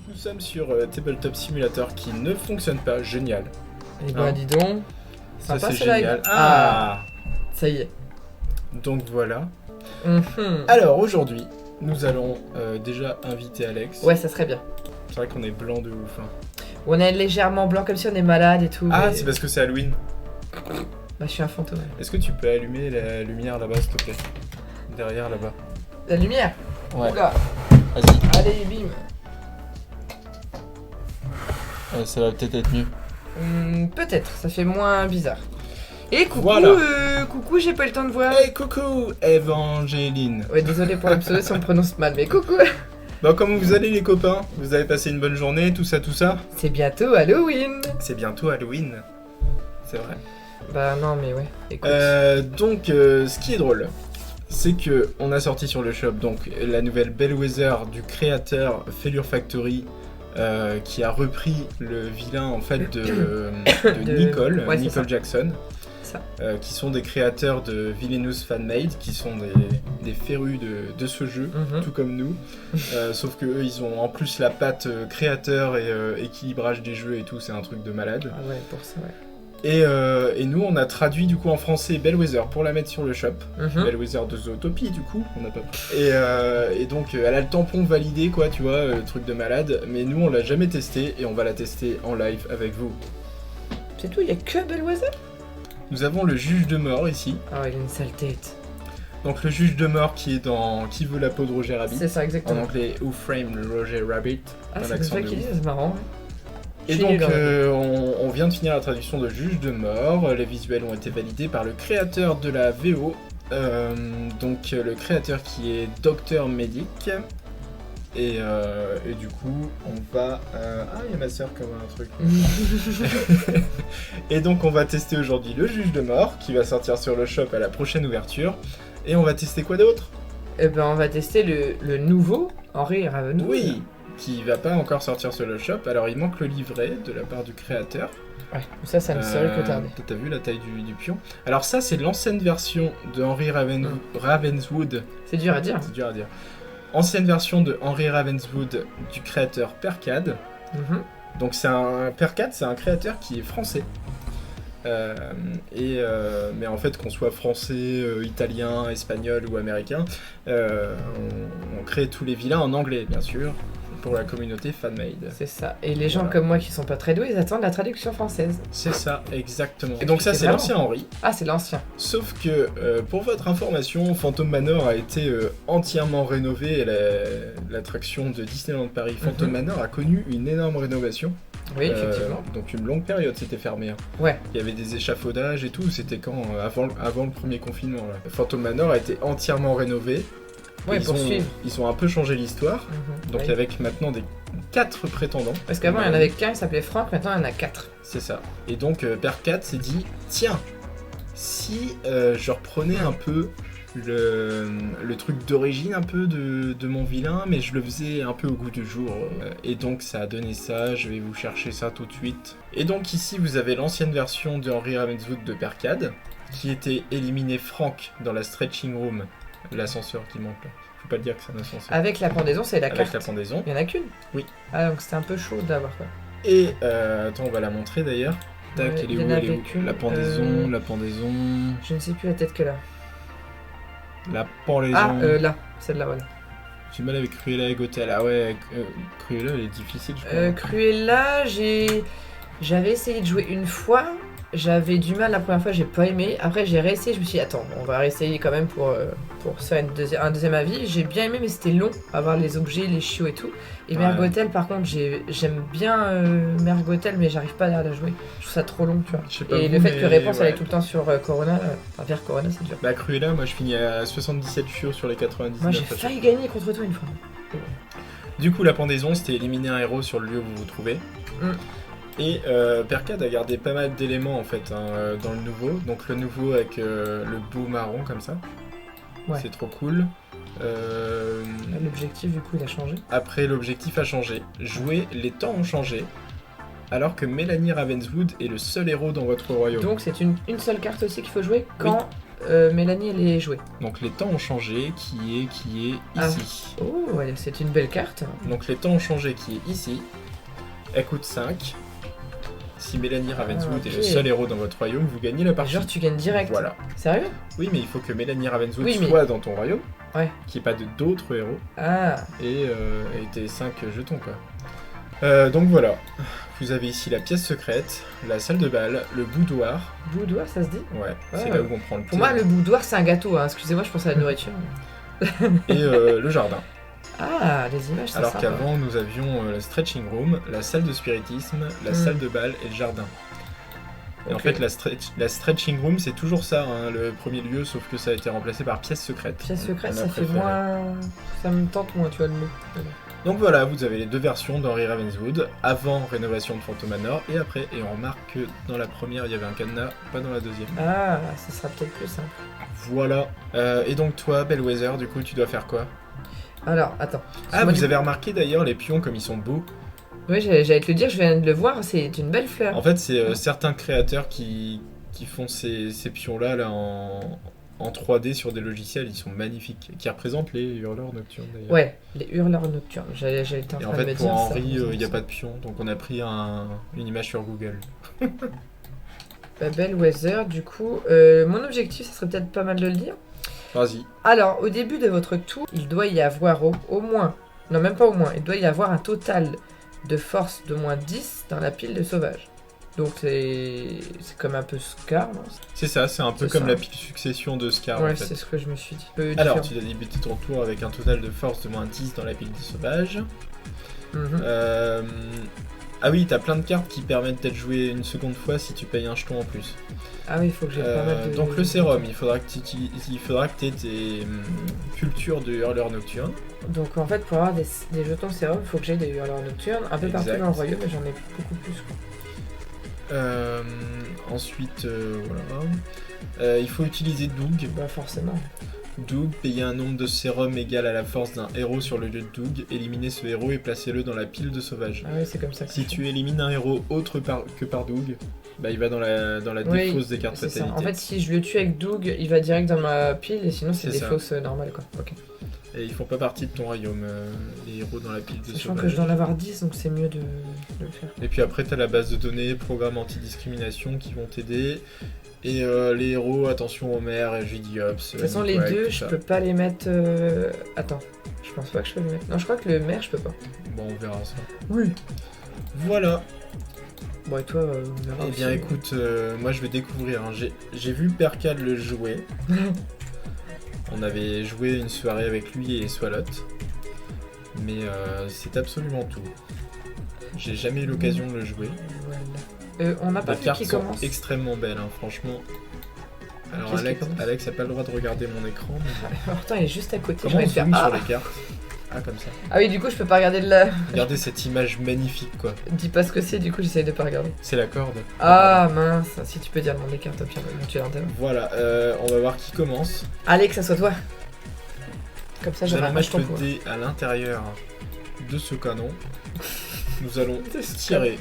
nous sommes sur Tabletop Simulator qui ne fonctionne pas, génial. Et bah dis donc, Ça sympa c'est ce live. génial. Ah, Ça y est. donc voilà. Mhm. Alors aujourd'hui, nous allons déjà inviter Alex. Ouais, ça serait bien. C'est vrai qu'on est blanc de ouf. Hein. On est légèrement blanc comme si on est malade et tout. Ah, mais- c'est parce que c'est Halloween. Bah, je suis un fantôme. Est-ce que tu peux allumer la lumière là-bas, s'il te plaît? Derrière là-bas. La lumière. Ouais. Oula. Vas-y. Allez, bim. Ça va peut-être être mieux. Peut-être, ça fait moins bizarre. Et coucou, Voilà. coucou, j'ai pas eu le temps de voir. Hey, coucou, Evangeline. Ouais, désolé pour le pseudo si on le prononce mal, mais coucou. Bon, comment vous allez les copains? Vous avez passé une bonne journée, tout ça? C'est bientôt Halloween. C'est bientôt Halloween. C'est vrai. Bah non, mais ouais. Écoute. Donc, ce qui est drôle, c'est que on a sorti sur le shop donc la nouvelle Bellwether du créateur Failure Factory, qui a repris le vilain en fait de Nicole, ouais, c'est Nicole ça. Jackson, Ça. qui sont des créateurs de Villainous Fanmade, qui sont des férus de ce jeu. Mhm. Tout comme nous, sauf que eux ils ont en plus la patte créateur et équilibrage des jeux et tout, c'est un truc de malade. Ah ouais, pour ça, ouais. Et nous on a traduit du coup en français Bellwether pour la mettre sur le shop. Mhm. Bellwether de Zootopie du coup, on n'a pas. Et donc elle a le tampon validé quoi, tu vois, le truc de malade. Mais nous on l'a jamais testé et on va la tester en live avec vous. C'est tout, y a que Bellwether. Nous avons le juge de mort ici. Ah, il a une sale tête. Donc le juge de mort qui est dans Qui veut la peau de Roger Rabbit. C'est ça, En exactement. anglais Who Framed Roger Rabbit. Ah, dans c'est comme l'accent ça de qu'il dit, ouf. c'est marrant. Et Chez donc, les on vient de finir la traduction de Juge de mort. Les visuels ont été validés par le créateur de la VO. Donc, le créateur qui est Docteur Medic. Et du coup, on va. Ah, il y a ma soeur qui envoie un truc. Et donc, on va tester aujourd'hui le Juge de mort qui va sortir sur le shop à la prochaine ouverture. Et on va tester quoi d'autre? Eh ben, on va tester le nouveau Henry Ravenwood. Oui, qui va pas encore sortir sur le shop. Alors, il manque le livret de la part du créateur. Ouais, ça me serait que tarder. T'as vu la taille du pion? Alors ça c'est l'ancienne version de Henry Ravenswood. C'est dur à dire. C'est dur à dire. Ancienne version de Henry Ravenswood du créateur Percad. Mhm. Donc Percad, c'est un créateur qui est français. Mais en fait qu'on soit français, italien, espagnol ou américain, on crée tous les vilains en anglais bien sûr. Pour la communauté fanmade. C'est ça. Et les gens Voilà. comme moi qui sont pas très doués, ils attendent la traduction française. C'est ça, exactement. Et donc ça C'est c'est vraiment. l'ancien Henry. Ah, c'est l'ancien. Sauf que, pour votre information, Phantom Manor a été entièrement rénové. L'attraction de Disneyland Paris, Phantom Manor, a connu une énorme rénovation. Oui, effectivement. Donc une longue période, c'était fermé. Hein. Ouais. Il y avait des échafaudages et tout. C'était quand avant le premier confinement. Là. Phantom Manor a été entièrement rénové. Ouais, ils pour suivre. Ils ont un peu changé l'histoire. Donc Oui. avec maintenant 4 prétendants. Parce qu'avant, il y en avait qu'un, il s'appelait Franck, maintenant, il y en a 4. C'est ça. Et donc Percat s'est dit, tiens, si je reprenais un peu le truc d'origine un peu de mon vilain, mais je le faisais un peu au goût du jour. Et donc ça a donné ça, je vais vous chercher ça tout de suite. Et donc ici vous avez l'ancienne version de Henry Ravenswood de Percad, qui était éliminé Franck dans la stretching room, l'ascenseur qui monte là. Faut pas le dire que c'est un ascenseur. Avec la pendaison, c'est la Avec carte. la pendaison. Il y en a qu'une. Oui. Ah, donc c'était un peu chaud d'avoir quoi. Et attends, on va la montrer d'ailleurs. Tac, Ouais, elle est il y où, en elle est avait où qu'une, La pendaison, la pendaison, Je ne sais plus la tête que là. la pendaison. Ah, là, celle-là, voilà. J'ai mal avec Cruella et Gothel. Ah ouais, Cruella elle est difficile je crois. Cruella, j'avais essayé de jouer une fois. J'avais du mal la première fois, j'ai pas aimé. Après, j'ai réessayé, je me suis dit, attends, on va réessayer quand même pour ça un deuxième avis. J'ai bien aimé, mais c'était long, avoir les objets, les chiots et tout. Et Ouais. Mère Gothel, par contre, j'aime bien Mère Gothel, mais j'arrive pas à la jouer. Je trouve ça trop long, tu vois. Je sais pas Et vous, le fait mais que Réponse elle ouais. est tout le temps sur Corona, enfin vers Corona, c'est dur. Bah Cruella, moi je finis à 77 chiots sur les 99. Moi, j'ai à chaque failli fois. gagner contre toi une fois. Du coup, la pendaison, c'était éliminer un héros sur le lieu où vous vous trouvez. Mm. Et Percad a gardé pas mal d'éléments en fait dans le nouveau. Donc le nouveau avec le beau marron comme ça. Ouais. C'est trop cool. L'objectif, du coup, il a changé. Après, l'objectif a changé. Jouer, les temps ont changé. Alors que Mélanie Ravenswood est le seul héros dans votre royaume. Donc, c'est une seule carte aussi qu'il faut jouer quand Mélanie, elle est jouée. Donc les temps ont changé, qui est Ah. ici. Oh, ouais, c'est une belle carte. Donc les temps ont changé, qui est ici. Elle coûte 5. Si Mélanie Ravenswood ok. est le seul héros dans votre royaume, vous gagnez la partie. Genre, tu gagnes direct. Voilà. Sérieux? Oui, mais il faut que Mélanie Ravenswood Oui, mais- soit dans ton royaume, Ouais. qu'il n'y ait pas d'autres héros, Ah, et tes 5 jetons, quoi. Donc voilà, vous avez ici la pièce secrète, la salle de bal, le boudoir. boudoir, ça se dit? Ouais, c'est Ouais. là où on prend le thé. Pour moi, le boudoir, c'est un gâteau. Hein. Excusez-moi, je pense à la nourriture. Et le jardin. Ah, les images, c'est Alors sympa. qu'avant, nous avions le stretching room, la salle de spiritisme, la salle de bal et le jardin. Et en Ok. fait, la stretching room, c'est toujours ça, hein, le premier lieu, sauf que ça a été remplacé par pièce secrète. Pièce secrète, On a ça fait préféré. moins... Ça me tente moins, tu vois, le mot. Donc voilà, vous avez les deux versions d'Henry Ravenswood, avant rénovation de Phantom Manor et après. Et on remarque que dans la première, il y avait un cadenas, pas dans la deuxième. Ah, ça sera peut-être plus simple. Voilà. Et donc toi, Bellwether, du coup, tu dois faire quoi? Alors, attends. Ah, Moi, vous du avez remarqué d'ailleurs les pions comme ils sont beaux. Oui, j'allais te le dire, je viens de le voir, c'est une belle fleur. En fait, c'est certains créateurs qui font ces pions-là là, en 3D sur des logiciels, ils sont magnifiques. Qui représentent les hurleurs nocturnes d'ailleurs. Ouais, les hurleurs nocturnes. J'allais été en Et train en de fait, me pour dire ça. Henry, il n'y a pas de pion, donc on a pris une image sur Google. Bellwether, du coup, mon objectif, ça serait peut-être pas mal de le dire. Vas-y. Alors, au début de votre tour, il doit y avoir au moins, non même pas au moins, il doit y avoir un total de force de moins 10 dans la pile de sauvages. Donc c'est comme un peu Scar, non? C'est ça, c'est un peu C'est comme ça. la pile succession de Scar Ouais, en fait. c'est ce que je me suis dit. Peu Alors, différent. tu as débuté ton tour avec un total de force de moins 10 dans la pile des sauvages. Mhm. Ah oui, t'as plein de cartes qui permettent d'être jouées une seconde fois si tu payes un jeton en plus. Ah oui, il faut que j'ai pas mal de... Donc le sérum, il faudra que tu aies tes cultures de hurleurs nocturnes. Donc en fait, pour avoir des jetons sérum, il faut que j'ai des hurleurs nocturnes un peu partout Exact. dans le royaume, mais j'en ai beaucoup plus. Quoi. Ensuite, voilà. Il faut utiliser Doug. Bah forcément. Doug, payer un nombre de sérums égal à la force d'un héros sur le lieu de Doug, éliminez ce héros et placez-le dans la pile de sauvages. Ah oui, c'est comme ça que Si je fais. tu élimines un héros autre que par Doug, bah il va dans la Oui, défausse des cartes C'est ça. fatalité. En fait, si je le tue avec Doug, il va direct dans ma pile, et sinon c'est C'est des ça. fausses normales quoi. Ok. Et ils font pas partie de ton royaume, les héros dans la pile de Sachant sauvages. que je dois en avoir 10, donc c'est mieux de le faire. Et puis après, t'as la base de données, programme anti-discrimination qui vont t'aider. Et les héros, attention Homer et Judiops. De toute façon, les deux, je peux pas les mettre. Attends, je pense pas que je peux les mettre. Non, je crois que le maire, je peux pas. Bon, on verra ça. Oui. Voilà. Bon, et toi, on verra. Eh bien, aussi. écoute, moi je vais découvrir. Hein. J'ai vu Percad le jouer. On avait joué une soirée avec lui et Swalot. Mais c'est absolument tout. J'ai jamais eu l'occasion de le jouer. Voilà. On n'a pas Les vu cartes qui sont commence. extrêmement belles, hein, franchement. Alors Qu'est-ce qui commence Alex a pas le droit de regarder mon écran. Mais... Pourtant, il est juste à côté. Comment je on vais faire. zoome Ah. sur les cartes? Ah, comme ça. Ah oui, du coup, je peux pas regarder de la. Regardez cette image magnifique, quoi. Dis pas ce que c'est, du coup, j'essaye de pas regarder. C'est la corde. Ah mince, si tu peux dire le nom des cartes, au pire, tu es l'intérêt. Voilà, on va voir qui commence. Allez, que ça soit toi. Comme ça, Nous j'aurai allons un mettre ton le pour. dé à l'intérieur de ce canon. Nous allons tirer.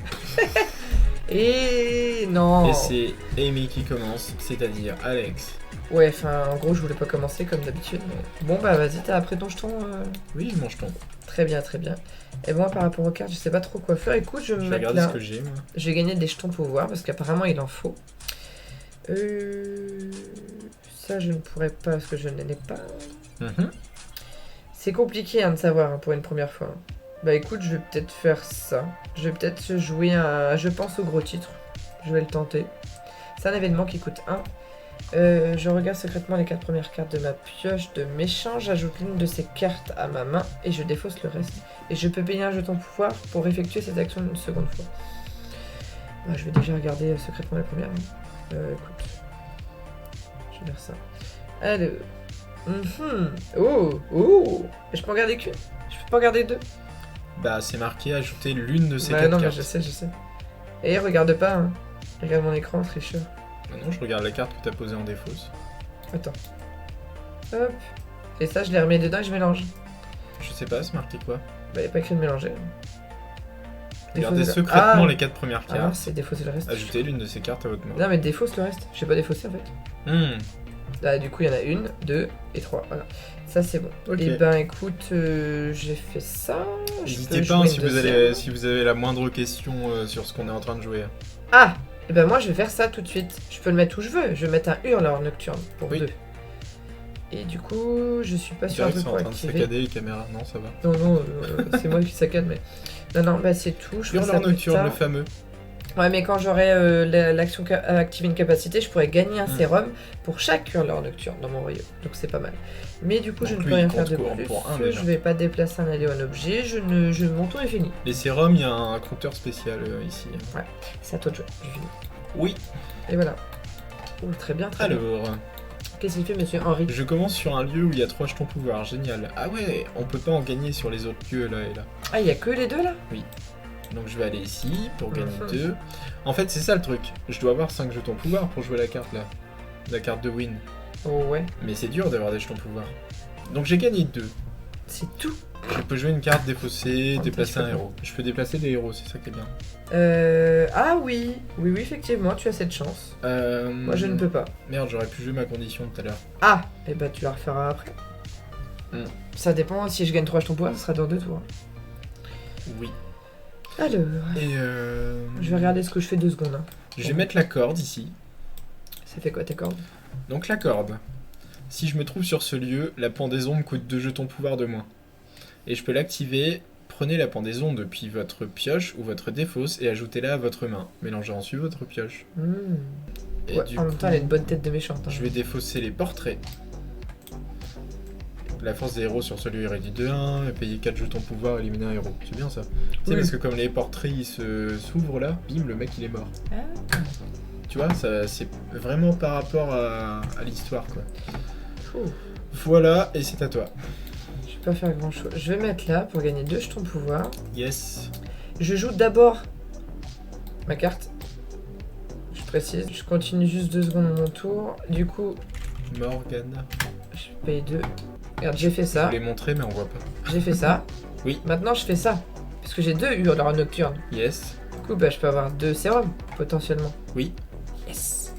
Et non. Et c'est Amy qui commence, c'est-à-dire Alex. Ouais, enfin, en gros, je voulais pas commencer comme d'habitude. Mais... Bon, bah vas-y, t'as après ton jeton. Oui, je mange ton. Très bien, très bien. Et moi, par rapport aux cartes, je sais pas trop quoi faire. Écoute, je vais Je me vais mettre regarder là. ce que j'ai, moi. Je vais gagner des jetons pour voir parce qu'apparemment il en faut. Ça, je ne pourrais pas parce que je n'en ai pas. Mhm. C'est compliqué hein, de savoir hein, pour une première fois. Bah écoute, je vais peut-être faire ça. Je vais peut-être jouer un. Je pense au gros titre. Je vais le tenter. C'est un événement qui coûte 1. Je regarde secrètement les 4 premières cartes de ma pioche de méchant. J'ajoute l'une de ces cartes à ma main et je défausse le reste. Et je peux payer un jeton pouvoir pour effectuer cette action une seconde fois. Bah, je vais déjà regarder secrètement la première. Écoute. Je vais faire ça. Alors. Oh, oh. Je peux en garder qu'une. Je peux pas en garder deux. Bah, c'est marqué ajouter l'une de ces Bah 4 non, mais cartes. je sais. Et regarde pas, hein. Regarde mon écran, tricheur. Maintenant, je regarde la carte que t'as posée en défausse. Attends. Hop. Et ça, je les remets dedans et je mélange. Je sais pas, c'est marqué quoi? Bah, y a pas écrit de mélanger. Regardez Défausse le- secrètement Ah. les 4 premières Ah, cartes. c'est défausser le reste. Ajoutez l'une de ces cartes à votre main. Non, mais défausse le reste. J'ai pas défaussé en fait. Là, du coup, il y en a 1, 2 et 3. Voilà. Ça, c'est bon. Ok. Et ben, écoute, j'ai fait ça. Je N'hésitez peux pas hein, jouer si une vous, deuxième. si vous avez la moindre question sur ce qu'on est en train de jouer. Ah! Et ben, moi, je vais faire ça tout de suite. Je peux le mettre où je veux. Je vais mettre un hurleur nocturne pour Oui. 2. Et du coup, je suis pas C'est sûre vrai de qu'ils sont en quoi train de activer. saccader les caméras. Non, ça va. Non, non, c'est moi qui saccade, mais. Non, bah c'est tout. Je fais ça Hurleur plus nocturne, tard. le fameux. Ouais, mais quand j'aurai l'action activer une capacité, je pourrais gagner un sérum pour chaque hurleur nocturne dans mon royaume. Donc c'est pas mal. Mais du coup, je Donc ne lui, peux rien il faire compte de quoi, plus. pour un, déjà. Je vais pas déplacer un allié ou un objet. Mon tour est fini. Les sérums, il y a un compteur spécial ici. C'est à toi de jouer. J'ai fini. Oui. Et voilà. Oh, très bien, très bien. Alors, Qu'est-ce qu'il fait, monsieur Henri? je commence sur un lieu où il y a 3 jetons pouvoir. Génial. Ah ouais, on peut pas en gagner sur les autres lieux là et là. Ah, il y a que les deux là? Donc je vais aller ici pour gagner Mhm. 2. En fait, c'est ça le truc. Je dois avoir 5 jetons pouvoir pour jouer la carte là. La carte de win. Oh ouais. Mais c'est dur d'avoir des jetons pouvoir. Donc j'ai gagné 2. C'est tout. Je peux jouer une carte défaussée, Oh, déplacer je un peux héros. Je peux déplacer des héros, c'est ça qui est bien. Ah oui. Oui, effectivement, tu as cette chance. Moi, je ne peux pas. Merde, j'aurais pu jouer ma condition tout à l'heure. Ah, et bah tu la referas après. Hmm. Ça dépend, si je gagne 3 jetons pouvoir, ce sera dans 2 tours. Oui. Alors, Et je vais regarder ce que je fais 2 secondes. Hein. Je vais mettre la corde ici. Ça fait quoi tes cordes? Donc la corde. Si je me trouve sur ce lieu, la pendaison me coûte 2 jetons pouvoir de moins. Et je peux l'activer. Prenez la pendaison depuis votre pioche ou votre défausse et ajoutez-la à votre main. Mélangez ensuite votre pioche. Et Ouais, du en même temps, coup, elle a une bonne tête de méchante. Hein. je vais défausser les portraits. La force des héros sur ce lieu est réduite de 1, et payer 4 jetons pouvoir, éliminer un héros. C'est bien ça. Tu sais, Oui. parce que comme les portraits ils s'ouvrent là, bim, le mec il est mort. Ah. Tu vois, ça c'est vraiment par rapport à l'histoire quoi. Ouh. Voilà, et c'est à toi. Je vais pas faire grand chose. Je vais mettre là pour gagner 2 jetons pouvoir. Yes. Je joue d'abord ma carte. Je précise. Je continue juste 2 secondes mon tour. Du coup, Morgana. je paye 2. Regarde, j'ai fait Je ça. voulais montrer mais on voit pas. J'ai fait ça. Oui. Maintenant, je fais ça. Parce que j'ai 2 hurleurs nocturnes. Yes. Du coup, bah, je peux avoir 2 sérums, potentiellement. Oui. Yes.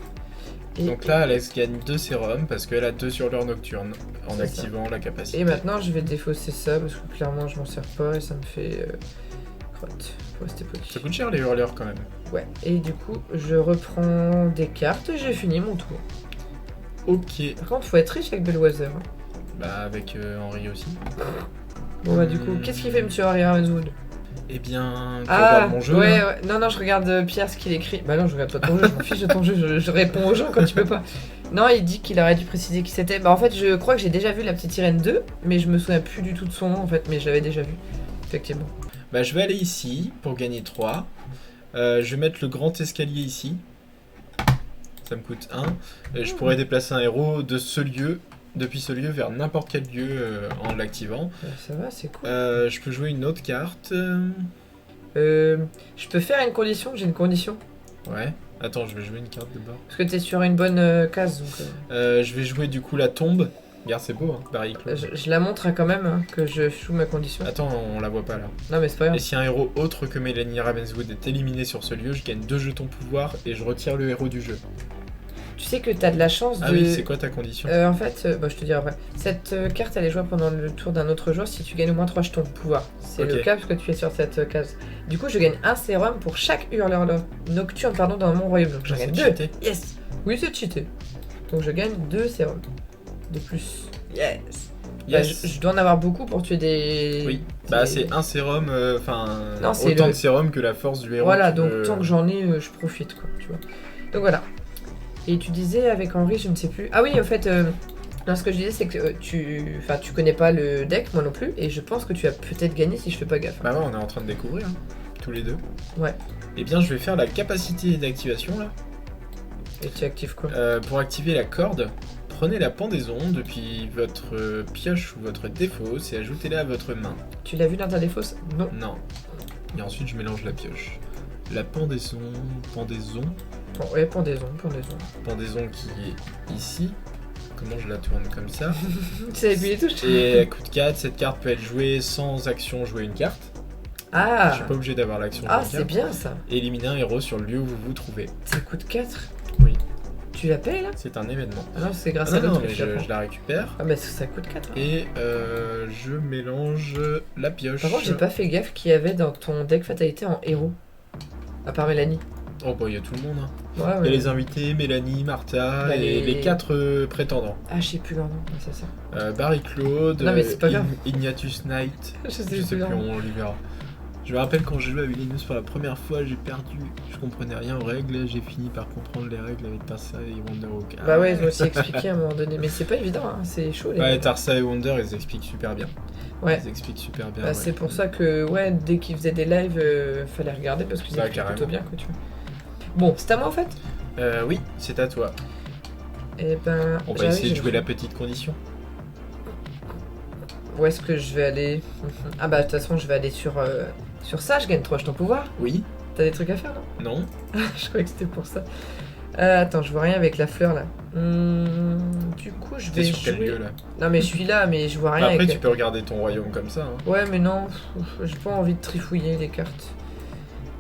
Donc là, Alex gagne 2 sérums parce qu'elle a 2 sur l'heure nocturne en C'est activant la capacité. Et maintenant, je vais défausser ça parce que clairement, je m'en sers pas et ça me fait crotte pour rester poli. Ça coûte cher les hurleurs quand même. Ouais. Et du coup, je reprends des cartes et j'ai fini mon tour. Ok. Par contre, faut être riche avec Bellwether. Hein. Bah avec Henri aussi. Bon bah du coup, qu'est-ce qu'il fait Monsieur Harry Ravenswood? Eh bien, tu Ah, regardes mon jeu ouais, là ouais. Non, non, je regarde Pierre ce qu'il écrit. Bah non, je regarde pas ton jeu, je m'en fiche de ton jeu, je réponds aux gens quand tu peux pas. Non, il dit qu'il aurait dû préciser qui c'était. Bah en fait, je crois que j'ai déjà vu la petite sirène 2, mais je me souviens plus du tout de son nom en fait, mais je l'avais déjà vu, effectivement. Bah je vais aller ici pour gagner 3. Je vais mettre le grand escalier ici. Ça me coûte 1. Je pourrais déplacer un héros de ce lieu, depuis ce lieu vers n'importe quel lieu en l'activant. Ça va, c'est cool. Je peux jouer une autre carte. Je peux faire une condition, j'ai une condition. Ouais. Attends, je vais jouer une carte d'abord. Parce que t'es sur une bonne case, donc... Je vais jouer du coup la tombe. Regarde, c'est beau, hein, Barry Clos. Je la montre hein, quand même, hein, que je joue ma condition. Attends, on la voit pas là. Non mais c'est pas grave. Et si un héros autre que Mélanie Ravenswood est éliminé sur ce lieu, je gagne 2 jetons pouvoir et je retire le héros du jeu. Tu sais que t'as de la chance de... Ah oui, c'est quoi ta condition? En fait, bah, je te dirai après. Cette carte, elle est jouable pendant le tour d'un autre joueur si tu gagnes au moins 3 jetons de pouvoir. C'est Ok. le cas parce que tu es sur cette case. Du coup, je gagne un sérum pour chaque hurleur nocturne dans mon royaume. Donc je C'est gagne 2. cheaté. Yes. Oui, c'est cheaté. Donc je gagne 2 sérums de plus. Yes. Bah, Yes. je dois en avoir beaucoup pour tuer des... Oui. Bah des- c'est un sérum, enfin Non, c'est autant le- de sérum que la force du héros. Voilà, tu donc peux- tant que j'en ai, je profite, quoi, tu vois. Donc voilà. Et tu disais avec Henri, je ne sais plus... Ah oui, en fait, non, ce que je disais, c'est que tu connais pas le deck, moi non plus, et je pense que tu vas peut-être gagner si je fais pas gaffe. Bah ouais, on est en train de découvrir, hein, tous les deux. Ouais. Eh bien, je vais faire la capacité d'activation là. Et tu actives quoi? Pour activer la corde, prenez la pendaison depuis votre pioche ou votre défausse et ajoutez-la à votre main. Tu l'as vu dans ta défausse? Non. Non. Et ensuite, je mélange la pioche. La pendaison, Bon, ouais, pendaison. pendaison qui est ici. Comment je la tourne comme ça? Tu sais appuyer les touches? Et à coup de 4, cette carte peut être jouée sans action jouer une carte. Ah. Je suis pas obligé d'avoir l'action Ah, jouer une c'est carte. bien ça. Et éliminer un héros sur le lieu où vous vous trouvez. C'est coup de 4. Oui. Tu la payes là? C'est un événement. Ah non, c'est grâce Ah à non, l'autre mais que tu la prends. je la récupère. Ah bah ça coûte 4. Et je mélange la pioche. Par contre, j'ai pas fait gaffe qu'il y avait dans ton deck fatalité en héros. À part Mélanie. Oh bah il y a tout le monde. Hein. Ouais, Il y ouais. a les invités, Mélanie, Martha Bah, et les- les 4 prétendants. Ah, je sais plus leur nom. Ouais, c'est ça. Barry Claude, Non, mais c'est pas grave. Ignatius Knight. Je sais Je sais leur plus, nom. on les verra. Je me rappelle quand j'ai joué à Villeneuve pour la première fois, j'ai perdu. Je comprenais rien aux règles, j'ai fini par comprendre les règles avec Tarsa et Wonder Oak. Bah ouais, ils ont aussi expliqué à un moment donné. Mais c'est pas évident, hein. C'est chaud. Les... Ouais, Tarsa et Wonder, ils expliquent super bien. Ouais. Ils expliquent super bien. Bah, ouais. c'est pour ça que, ouais, dès qu'ils faisaient des lives, fallait regarder parce qu'ils Bah, expliquaient plutôt carrément. bien, quoi, tu vois. Bon, c'est à moi en fait. Oui, c'est à toi. Et ben. On va j'arrive, essayer de j'ai- jouer la petite condition. Où est-ce que je vais aller? Ah bah de toute façon je vais aller sur ça, je gagne 3 jetons pouvoir. Oui, T'as des trucs à faire non? non. Je croyais que c'était pour ça. Attends, je vois rien avec la fleur là. Du coup je T'es vais sur quel jouer... lieu là? Non mais je suis là mais je vois rien Après, avec... tu peux regarder ton royaume comme ça. Hein. Ouais mais non, j'ai pas envie de trifouiller les cartes.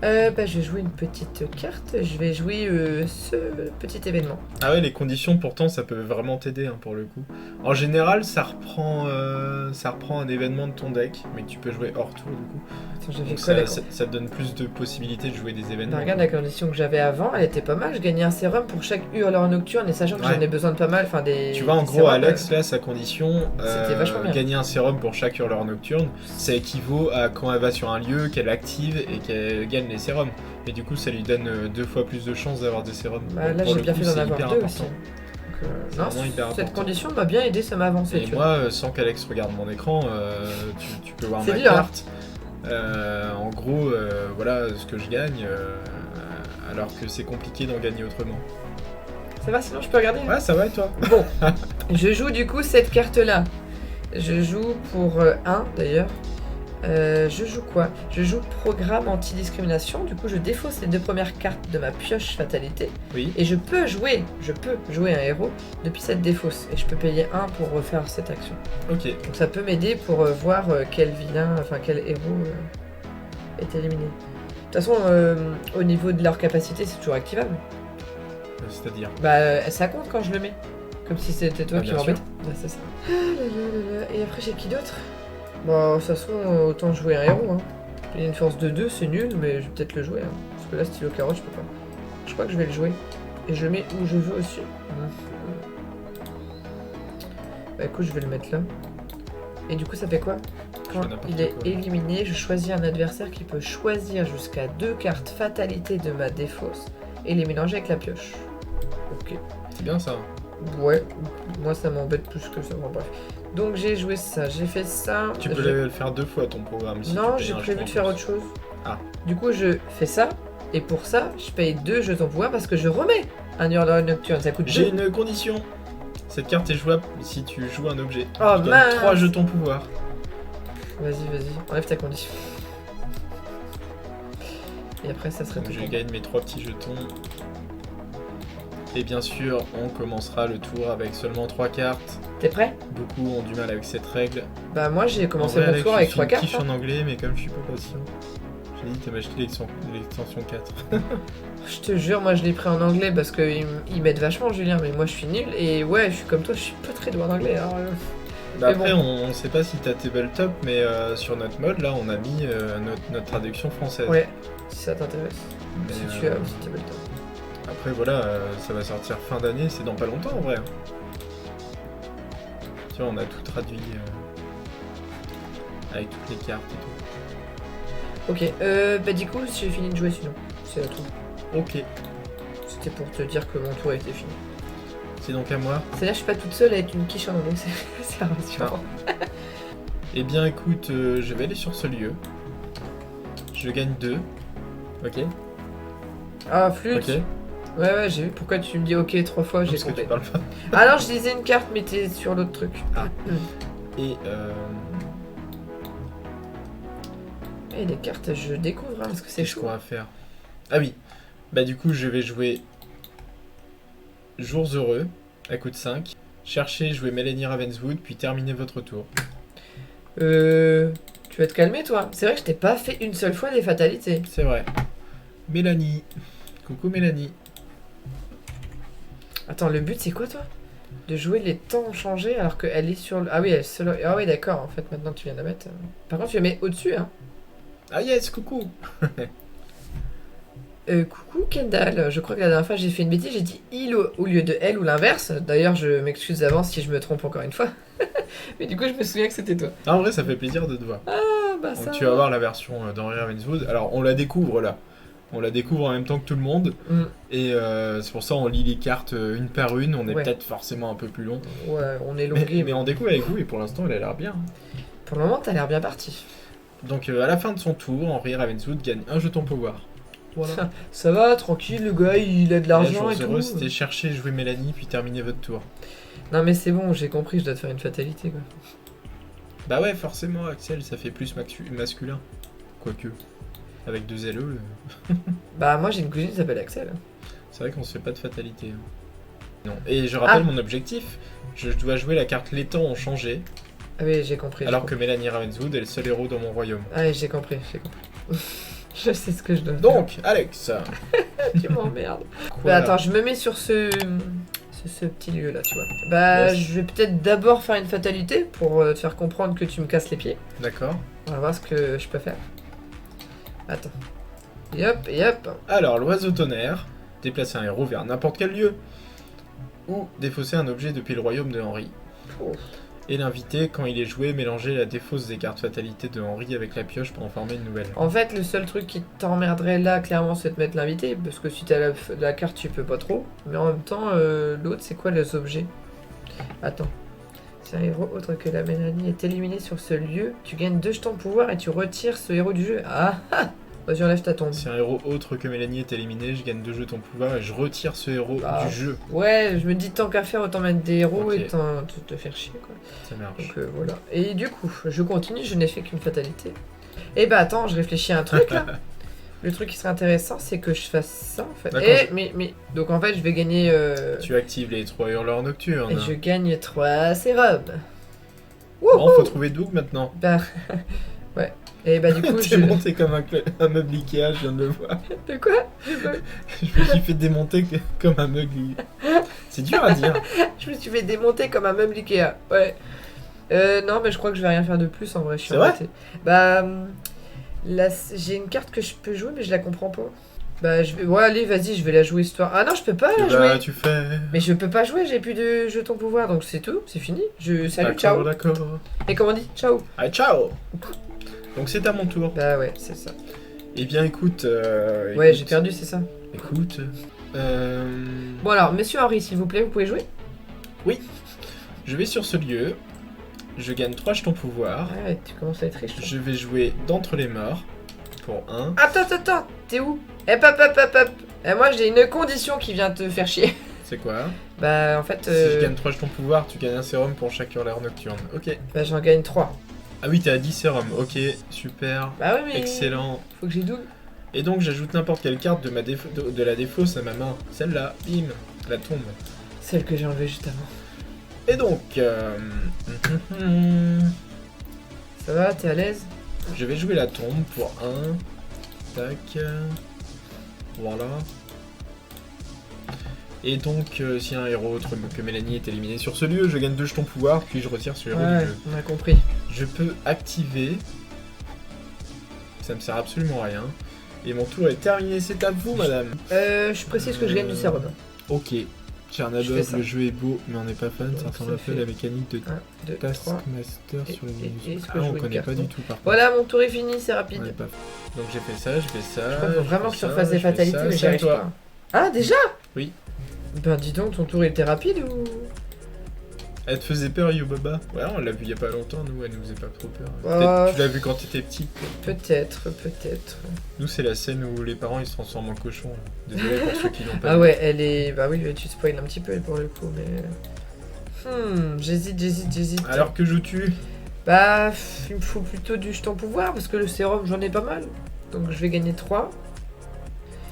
Bah je vais jouer une petite carte, je vais jouer ce petit événement. Ah ouais, les conditions pourtant ça peut vraiment t'aider hein, pour le coup. En général, ça reprend un événement de ton deck, mais que tu peux jouer hors tour du coup. Attends, j'avais Donc quoi la... ça te donne plus de possibilités de jouer des événements. Bah, regarde la condition que j'avais avant, elle était pas mal. Je gagnais un sérum pour chaque hurleur nocturne et sachant que Ouais. j'en ai besoin de pas mal. Enfin, des. Tu vois, en des gros, sérums, Alex, là, sa condition, C'était vachement bien. gagner un sérum pour chaque hurleur nocturne, ça équivaut à quand elle va sur un lieu, qu'elle active et qu'elle gagne les sérums. Et du coup, ça lui donne 2 fois plus de chances d'avoir des sérums. Bah, Donc, là, pour j'ai le bien coup, fait d'en c'est avoir hyper 2 important. aussi. Donc, C'est non, vraiment hyper cette important. condition m'a bien aidé, ça m'a avancé. Et tu moi, sans qu'Alex regarde mon écran, tu peux voir C'est ma dur, hein. carte. En gros, voilà ce que je gagne, alors que c'est compliqué d'en gagner autrement. vois. Ça va, sinon je peux regarder. Ouais, ça va et toi? Bon, je joue du coup cette carte-là. Je joue pour 1 d'ailleurs. Je joue quoi? Je joue programme anti-discrimination. Du coup, je défausse les 2 premières cartes de ma pioche fatalité. Oui. Et je peux jouer un héros depuis cette défausse. Et je peux payer 1 pour refaire cette action. Ok. Donc ça peut m'aider pour voir quel vilain, enfin quel héros est éliminé. De toute façon, au niveau de leur capacité, c'est toujours activable. C'est-à-dire. Bah, ça compte quand je le mets. Comme si c'était toi Ah, qui bien m'embête. Ouais, c'est ça. Ah là là là là. Et après, j'ai qui d'autre? Bon, de toute façon, autant jouer un héros. Hein. Il y a une force de 2, c'est nul, mais je vais peut-être le jouer. Hein. Parce que là, stylo carotte, je peux pas. Je crois que je vais le jouer. Et je le mets où je veux aussi. Bah écoute, je vais le mettre là. Et du coup, ça fait quoi? Quand fais n'importe il est quoi. éliminé, je choisis un adversaire qui peut choisir jusqu'à 2 cartes fatalité de ma défausse et les mélanger avec la pioche. Ok. C'est bien ça. Ouais, moi ça m'embête plus que ça. Bon, bref. Donc j'ai joué ça, j'ai fait ça. Tu peux le faire 2 fois ton programme. Si Non, tu payes j'ai un prévu jeton de faire en autre chose. Ah. Du coup, je fais ça. Et pour ça, je paye 2 jetons pouvoir parce que je remets un hurleur nocturne. Ça coûte plus. J'ai 2. une condition. Cette carte est jouable si tu joues un objet. Oh, Je donne mince. 3 jetons pouvoir. Vas-y, enlève ta condition. Et après, ça serait Donc tout. je bon. gagne mes 3 petits jetons. Et bien sûr, on commencera le tour avec seulement 3 cartes. T'es prêt? Beaucoup ont du mal avec cette règle. Bah, moi j'ai commencé En vrai, mon Alex, tour je avec suis 3 une cartes. quiche hein. en anglais, mais comme je suis pas patient, j'ai dit de m'acheter l'extension 4. Je te jure, moi je l'ai pris en anglais parce qu'ils m'aident vachement, Julien, mais moi je suis nul. Et ouais, je suis comme toi, je suis pas très doué en anglais. Alors, Bah Mais après, bon. on sait pas si t'as tabletop, mais sur notre mode, là, on a mis notre traduction française. ouais, si ça t'intéresse. Mais, Si tu as aussi tabletop. Après, voilà, ça va sortir fin d'année, c'est dans pas longtemps en vrai. Tu vois, on a tout traduit avec toutes les cartes et Ok, bah du coup, j'ai fini de jouer sinon. C'est à tout. tout. Ok, C'était pour te dire que mon tour était fini. c'est donc à moi. C'est-à-dire que je suis pas toute seule avec une quiche en anglais, c'est rassurant. Eh bien, écoute, je vais aller sur ce lieu. Je gagne 2. Ok. Ah, flûte. Ok. Ouais, j'ai vu pourquoi tu me dis ok 3 fois, j'ai Parce que compris. tu parles pas. Ah non, je lisais une carte, mais t'es sur l'autre truc. Ah. Et Et les cartes, je découvre, hein, parce que c'est qu'est-ce chaud. qu'on va faire? Ah oui. Bah du coup, je vais jouer Jours heureux à coût de 5. Cherchez, jouer Mélanie Ravenswood, puis terminer votre tour. Tu vas te calmer, toi. C'est vrai que je t'ai pas fait une seule fois des fatalités. C'est vrai. Mélanie. Coucou Mélanie. Attends, le but c'est quoi toi? De jouer les temps changés alors qu'elle est sur le... Ah oui, elle seul... Ah oui, d'accord, en fait, maintenant tu viens de la mettre. Par contre, tu la mets au-dessus, hein. Ah yes, coucou. Coucou Kendall, je crois que la dernière fois j'ai fait une bêtise, j'ai dit il au lieu de elle ou l'inverse. D'ailleurs, je m'excuse d'avance si je me trompe encore une fois. Mais du coup, je me souviens que c'était toi. Ah, en vrai, ça fait plaisir de te voir. Ah bah Donc ça. tu vas voir la version d'Henry Ravenswood. Alors, on la découvre là. On la découvre en même temps que tout le monde. Mm. Et c'est pour ça on lit les cartes une par une. On est Ouais. peut-être forcément un peu plus long. Ouais, on est longué, Mais on découvre avec vous et pour l'instant, elle a l'air bien. pour le moment, t'as l'air bien parti. Donc à la fin de son tour, Henry Ravenswood gagne un jeton pouvoir. Voilà. Ça va, tranquille, le gars, il a de l'argent et tout. heureux, c'était chercher, jouer Mélanie, puis terminer votre tour. Non mais c'est bon, j'ai compris, je dois te faire une fatalité quoi. Bah ouais, forcément, Axel, ça fait plus masculin. Quoique. Avec deux LE, Bah moi j'ai une cousine qui s'appelle Axel. c'est vrai qu'on se fait pas de fatalité. Hein. Non. Et je rappelle mon objectif. Je dois jouer la carte Les temps ont changé, Ah oui, j'ai compris. alors que Mélanie Ravenswood est le seul héros dans mon royaume. Ah oui, j'ai compris. Je sais ce que je dois faire. Donc, Alex. Tu m'emmerdes. Bah Voilà. attends, je me mets sur ce petit lieu là, tu vois. Bah Yes. je vais peut-être d'abord faire une fatalité pour te faire comprendre que tu me casses les pieds. D'accord. On va voir ce que je peux faire. Attends. Et hop, et hop. Alors, l'oiseau tonnerre, déplacer un héros vers n'importe quel lieu, ou défausser un objet depuis le royaume de Henry. Oh. Et l'inviter, quand il est joué, mélanger la défausse des cartes fatalité de Henry avec la pioche pour en former une nouvelle. En fait, le seul truc qui t'emmerderait là, clairement, c'est de mettre l'invité. Parce que si t'as la carte, tu peux pas trop. Mais en même temps, l'autre, c'est quoi les objets? Attends. Si un héros autre que la Mélanie est éliminé sur ce lieu, tu gagnes 2 jetons de pouvoir et tu retires ce héros du jeu. Ah ah. Vas-y, enlève ta tombe. Si un héros autre que Mélanie est éliminé, je gagne 2 jetons de pouvoir et je retire ce héros Ah. du jeu. Ouais, je me dis tant qu'à faire, autant mettre des héros Ok. et te faire chier, quoi. Ça marche. Donc voilà. Et du coup, je continue, je n'ai fait qu'une fatalité. Et bah attends, je réfléchis à un truc là. Le truc qui serait intéressant, c'est que je fasse ça en fait. D'accord, Mais donc en fait, je vais gagner. Tu actives les 3 hurleurs nocturnes. Et je gagne 3 sérums. Bon, faut trouver Doug maintenant. Bah. Ouais. Et bah du coup, T'es monté comme un meuble Ikea, je viens de le voir. De quoi? Je me suis fait démonter comme un meuble Ikea. C'est dur à dire. Je me suis fait démonter comme un meuble Ikea. Ouais. Non, mais je crois que je vais rien faire de plus en vrai. Je suis C'est vrai embêtée. Bah. Là, j'ai une carte que je peux jouer, mais je la comprends pas. Bah, je vais. Ouais, allez, vas-y, je vais la jouer histoire. Ah non, je peux pas la jouer. Tu fais. Mais je peux pas jouer, j'ai plus de jetons pouvoir, donc c'est tout, c'est fini. Salut, ciao. D'accord. Et comment on dit? Ciao. Allez, ciao. Donc c'est à mon tour. Bah ouais, c'est ça. Eh bien, écoute. Ouais, j'ai perdu, c'est ça. Écoute. Bon alors, monsieur Henry, s'il vous plaît, vous pouvez jouer? Je vais sur ce lieu. Je gagne 3 jetons pouvoir. Ouais, tu commences à être riche. toi. Je vais jouer d'entre les morts pour 1. Attends, t'es où? Hop. Et moi, j'ai une condition qui vient te faire chier. C'est quoi? Bah, en fait, Si je gagne 3 jetons pouvoir, tu gagnes un sérum pour chaque hurleur nocturne. Ok. bah, j'en gagne 3. Ah oui, t'es à 10 sérums. Ok, super. Bah ouais, mais. Excellent. Faut que j'ai double. Et donc j'ajoute n'importe quelle carte de la défausse à ma main. Celle-là, bim, la tombe. Celle que j'ai enlevée juste avant. Et donc, Ça va, t'es à l'aise? je vais jouer la tombe pour 1. Tac. Voilà. Et donc, si un héros autre que Mélanie est éliminé sur ce lieu, je gagne 2 jetons pouvoir, puis je retire ce héros Ouais, du jeu. on a compris. Je peux activer. Ça me sert absolument à rien. Et mon tour est terminé, c'est à vous, madame. Je précise que je gagne du sérum. Ok. Je Chernadoc, fais ça. le jeu est beau, mais on n'est pas fan. Ça Donc, ressemble un ça peu à fait la mécanique de 1, 2, 3. Taskmaster Et- sur les et- menus. est-ce que Ah, je on joue une connaît carte, pas non du tout par contre. Voilà, mon tour est fini, c'est rapide. On est pas- Donc j'ai fait ça, je fais ça. Je crois qu'il faut vraiment que je tu fais refasses ça, des je fais fatalités, ça, mais c'est j'y à arrive toi. pas. Ah, déjà? Oui. Ben dis donc, ton tour était rapide ou... Elle te faisait peur, Yubaba? Ouais, on l'a vu il y a pas longtemps, nous, elle nous faisait pas trop peur. Oh. Peut-être tu l'as vu quand t'étais petite. Peut-être. Nous, c'est la scène où les parents ils se transforment en cochon. Désolé pour ceux qui l'ont pas Ah vu. ouais, elle est... Bah oui, tu spoil un petit peu pour le coup, mais... J'hésite. Alors que joues-tu? Bah, il me faut plutôt du jeton pouvoir, parce que le sérum, j'en ai pas mal. Donc je vais gagner 3.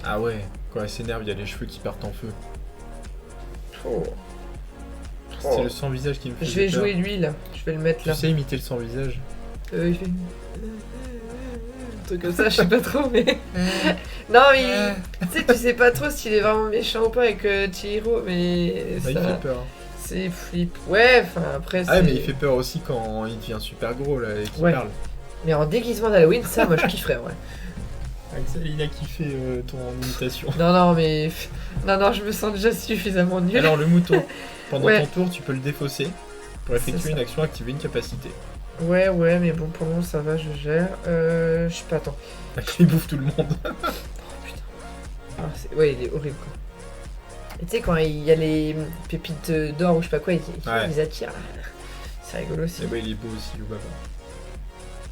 Ah ouais, quand elle s'énerve, il y a les cheveux qui partent en feu. Oh. C'est le sans-visage qui me fait Je vais peur. jouer lui, là. Je vais le mettre Tu là. sais imiter le sans-visage? Il fait... truc comme ça, je sais pas trop, mais. Non, mais tu sais pas trop s'il est vraiment méchant ou pas avec Chihiro, mais. Bah, il fait peur. C'est flip. Ouais, enfin après. Ah, mais il fait peur aussi quand il devient super gros là et qu'il parle. Mais en déguisement d'Halloween, ça, moi je kifferais, ouais. Axel, il a kiffé ton imitation. Non, mais. Non, je me sens déjà suffisamment nul. Alors, le mouton, pendant ton tour, tu peux le défausser pour effectuer une action, activer une capacité. Ouais, mais bon, pour le moment, ça va, je gère. Je sais pas, attends. Il bouffe tout le monde. Oh putain. Ah, ouais, il est horrible, quoi. Et tu sais, quand il y a les pépites d'or ou je sais pas quoi, ils attirent. C'est rigolo aussi. Et bah, il est beau aussi, le baba.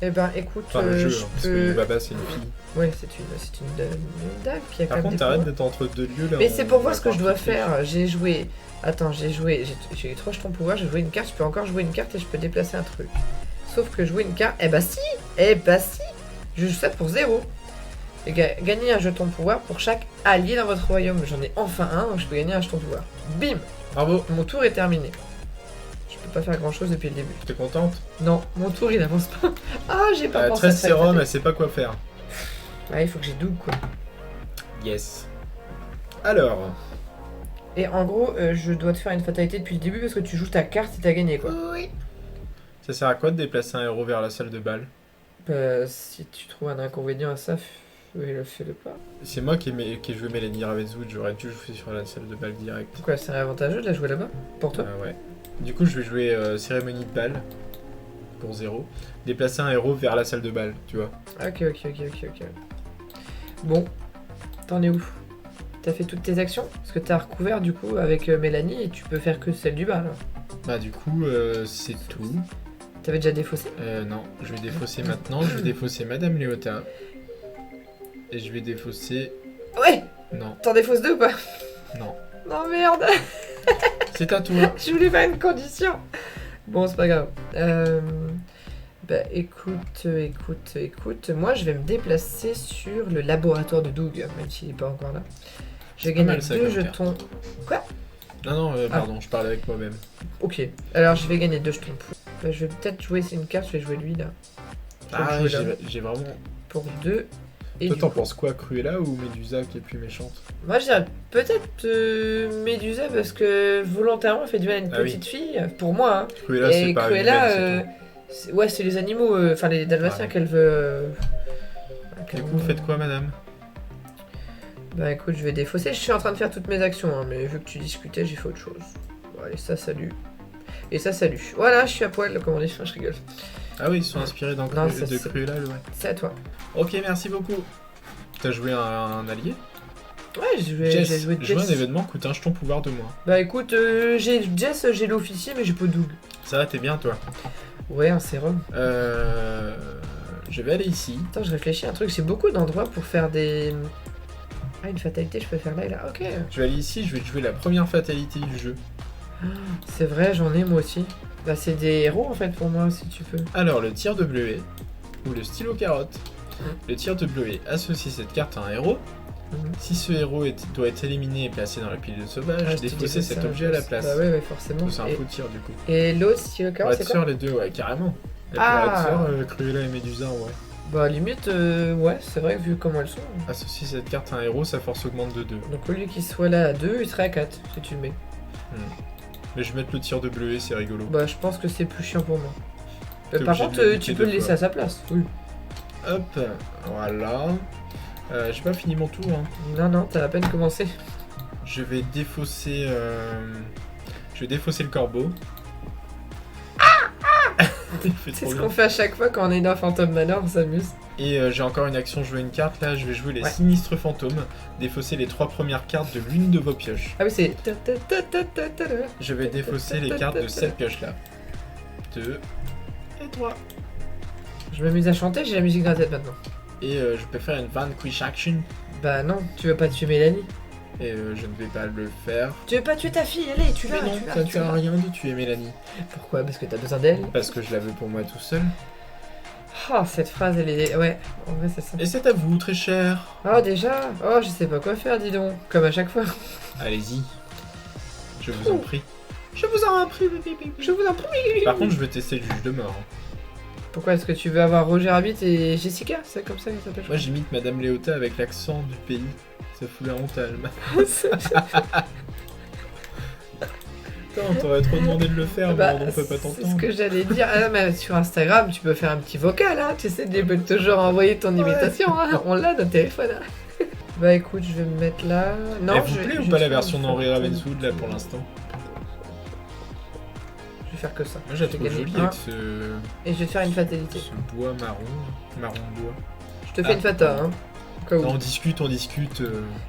Eh ben, écoute, enfin, le jeu, parce que le baba, c'est une fille. Ouais, c'est une dame qui a quand même. Par contre, t'arrêtes d'être entre deux lieux là. Mais c'est pour voir ce que je dois faire. J'ai joué. Attends, j'ai eu 3 jetons pouvoir, j'ai joué une carte, je peux encore jouer une carte et je peux déplacer un truc. Sauf que jouer une carte. Eh bah si. Je joue ça pour 0. Et gagner un jeton pouvoir pour chaque allié dans votre royaume. J'en ai enfin un, donc je peux gagner un jeton pouvoir. Bim. Bravo. Mon tour est terminé. Je peux pas faire grand chose depuis le début. T'es contente? Non, mon tour il avance pas. Ah, j'ai pas pensé à 13 ça. sérum, elle sait pas quoi faire. Ouais, il faut que j'ai double quoi. Yes. Alors. Et en gros, je dois te faire une fatalité depuis le début parce que tu joues ta carte et t'as gagné quoi. Oui. Ça sert à quoi de déplacer un héros vers la salle de bal? Si tu trouves un inconvénient à ça, fais-le pas. C'est moi qui ai joué Mélanie Ravenswood, j'aurais dû jouer sur la salle de bal direct. Pourquoi c'est avantageux de la jouer là-bas? Pour toi? Ouais. Du coup, je vais jouer cérémonie de bal pour 0. Déplacer un héros vers la salle de bal, tu vois. Ok. Bon, t'en es où? T'as fait toutes tes actions? Parce que t'as recouvert du coup avec Mélanie et tu peux faire que celle du bal. Bah du coup, c'est tout. T'avais déjà défaussé? Non, je vais défausser maintenant. Je vais défausser Madame Léota. Et je vais défausser... Ouais! Non. T'en défausses 2 ou pas? Non. Non merde! C'est à toi. Je voulais pas une condition. Bon, c'est pas grave. Bah écoute. Moi, je vais me déplacer sur le laboratoire de Doug, même s'il est pas encore là. Je vais gagner 2 jetons. Quoi? Non, pardon, je parle avec moi-même. Ok. Alors, je vais gagner 2 jetons. Bah, je vais peut-être jouer, c'est une carte, je vais jouer lui là. J'ai vraiment... Pour 2. Et toi, t'en penses quoi, Cruella ou Médusa qui est plus méchante? Moi, je dirais peut-être Médusa parce que volontairement, elle fait du mal à une petite fille. Pour moi, hein. Cruella, c'est pas Cruella, ouais, c'est les animaux, enfin les dalmatiens qu'elle veut. Du coup, faites quoi, madame? Bah écoute, je vais défausser. Je suis en train de faire toutes mes actions, hein, mais vu que tu discutais, j'ai fait autre chose. Bon, allez, ça, salut. Et ça, salut. Voilà, je suis à poil, comme on dit, je rigole. Ah oui, ils sont inspirés de Cruella, ouais. C'est à toi. Ok, merci beaucoup. T'as joué un allié? Ouais, j'ai joué Jess. Jouer un événement coûte un jeton pouvoir de moins. Bah écoute, j'ai Jess, j'ai l'officier, mais j'ai pas Doug. Ça va, t'es bien, toi? Ouais, un sérum. Je vais aller ici. Attends, je réfléchis à un truc. J'ai beaucoup d'endroits pour faire des... Ah, une fatalité, je peux faire là et là. Ok. Je vais aller ici, je vais te jouer la première fatalité du jeu. C'est vrai, j'en ai moi aussi. Bah, c'est des héros en fait pour moi, si tu peux. Alors, le tir de bleuet ou le stylo carotte. Le tir de bleuet associe cette carte à un héros. Si ce héros doit être éliminé et placé dans la pile de sauvage, défausser cet objet à la place. Bah ouais, forcément. C'est un faux tir du coup. Et l'autre, stylo carotte, c'est quoi? les deux, ouais, carrément. Elle pourrait être sœur, Cruella et Médusa, ouais. Bah limite, ouais, c'est vrai, vu comment elles sont. Associer cette carte à un héros, sa force augmente de 2. Donc au lieu qu'il soit là à 2, il serait à 4, si tu le mets. Mais je vais mettre le tir de bleuet, c'est rigolo. Bah je pense que c'est plus chiant pour moi. Par contre, tu peux le laisser à sa place. Oui. Hop, voilà. J'ai pas fini mon tour. Hein. Non, t'as à peine commencé. Je vais défausser... le corbeau. C'est ce qu'on fait à chaque fois quand on est dans Phantom Manor, on s'amuse. Et j'ai encore une action, jouer une carte. Là, je vais jouer les sinistres fantômes. Défausser les 3 premières cartes de l'une de vos pioches. Ah oui, c'est... Je vais défausser les cartes de cette pioche-là. 2 et 3. Je m'amuse à chanter, j'ai la musique dans la tête maintenant. Et je peux faire une vanquish action. Bah non, tu veux pas tuer Mélanie. Et je ne vais pas le faire. Tu veux pas tuer ta fille, allez, tu l'as. Mais non, ça ne sert à rien de tuer Mélanie. Pourquoi? Parce que t'as besoin d'elle? Parce que je la veux pour moi tout seul. Oh, cette phrase, elle est... Ouais, en vrai, c'est ça. Et c'est à vous, très cher. Oh, déjà? Oh, je sais pas quoi faire, dis donc. Comme à chaque fois. Allez-y. Je vous en prie. Je vous en prie. Je vous en prie. Par contre, je veux tester le juge de mort. Pourquoi est-ce que tu veux avoir Roger Rabbit et Jessica? C'est comme ça qu'elle s'appelle? Moi j'imite Madame Léota avec l'accent du pays. Ça fout la honte à Alma. Attends, t'aurais trop demandé de le faire, Bah, mais on peut pas c'est t'entendre. ce que j'allais dire. Ah, mais sur Instagram, tu peux faire un petit vocal, hein. Tu sais, ils peuvent toujours envoyer ton imitation, hein. On l'a dans le téléphone, hein. Bah écoute, je vais me mettre là. Non, Elle vous je vais- plaît je ou vais pas te la faire version une d'Henri photo. Ravenswood là pour l'instant? Je vais faire que ça. Moi je la J'ai trouve gagné jolie un. avec ce Et je vais te faire une fatalité. bois marron bois. Je te fais Ah. une fata, hein. Au cas où. Non, on discute.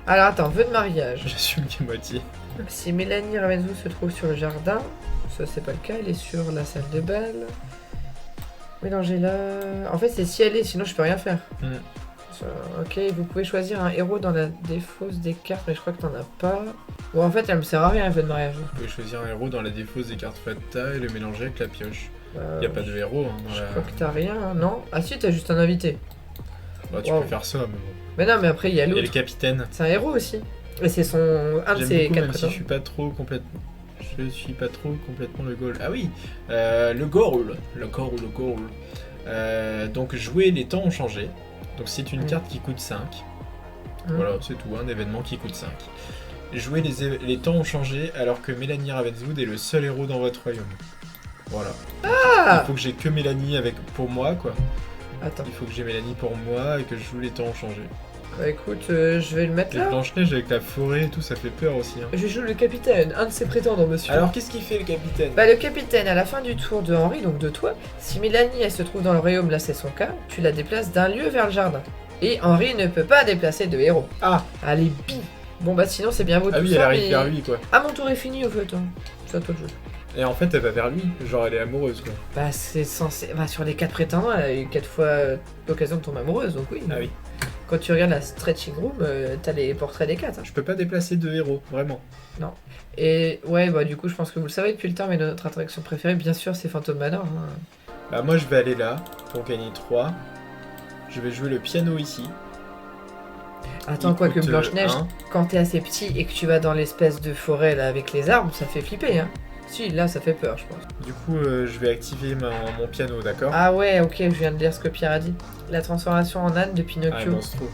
Alors attends, vœu de mariage. J'assume qu'à moitié. Si Mélanie Ravenswood se trouve sur le jardin, ça c'est pas le cas, elle est sur la salle de bal. Mélangez-la. En fait, c'est si elle est, sinon je peux rien faire. Hmm. Ok, vous pouvez choisir un héros dans la défausse des cartes, mais je crois que t'en as pas. Bon, en fait, elle me sert à rien, un vœu de mariage. Vous pouvez choisir un héros dans la défausse des cartes Fata et le mélanger avec la pioche. Euh, Y a pas de héros hein, dans Je la. crois que t'as rien, hein, non? Ah si, t'as juste un invité. Bah, tu Wow. peux faire ça, mais bon. Mais non, mais après, il y a Il y a le l'autre. capitaine. C'est un héros aussi. Et c'est un de J'aime ses beaucoup, 4 même si je prétendants. suis pas trop complètement. Je suis pas trop complètement le goal. Ah oui, le goal. Le goal. Donc jouer, les temps ont changé. Donc c'est une Mm. carte qui coûte 5. Mm. Voilà, c'est tout, un événement qui coûte 5. Jouer, les temps ont changé alors que Mélanie Ravenswood est le seul héros dans votre royaume. Voilà. Ah Il faut que j'ai que Mélanie pour moi, quoi. Attends, Il faut que j'ai Mélanie pour moi et que je joue les temps ont changé. bah écoute, je vais le mettre Et là. Blanche-Neige avec la forêt et tout, ça fait peur aussi. Hein. Je joue le capitaine, un de ses prétendants, monsieur. Alors qu'est-ce qu'il fait le capitaine? Bah, le capitaine, à la fin du tour de Henri, donc de toi, si Mélanie elle se trouve dans le royaume, là c'est son cas, tu la déplaces d'un lieu vers le jardin. Et Henri ne peut pas déplacer de héros. Ah Allez, bi. Bon bah sinon c'est bien beau Ah tout oui, elle ça, arrive mais... vers lui, quoi. Ah, mon tour est fini au fait, hein. C'est à toi de jouer. Et en fait, elle va vers lui, genre elle est amoureuse, quoi. Bah c'est censé... Bah sur les 4 prétendants, elle a eu 4 fois l'occasion de tomber amoureuse, donc oui. Ah oui. Quand tu regardes la stretching room, t'as les portraits des 4. Je peux pas déplacer deux héros, vraiment. Et ouais, bah du coup je pense que vous le savez depuis le temps, mais notre attraction préférée, bien sûr, c'est Phantom Manor. Hein. Bah moi, je vais aller là, pour gagner 3. Je vais jouer le piano ici. Attends, Il quoi que coûte, Blanche-Neige, 1. quand t'es assez petit et que tu vas dans l'espèce de forêt là avec les arbres, ça fait flipper, hein. Si, là ça fait peur, je pense. Du coup, je vais activer mon piano, d'accord? Ah ouais, ok, je viens de lire ce que Pierre a dit. La transformation en âne de Ah, Pinocchio. monstro.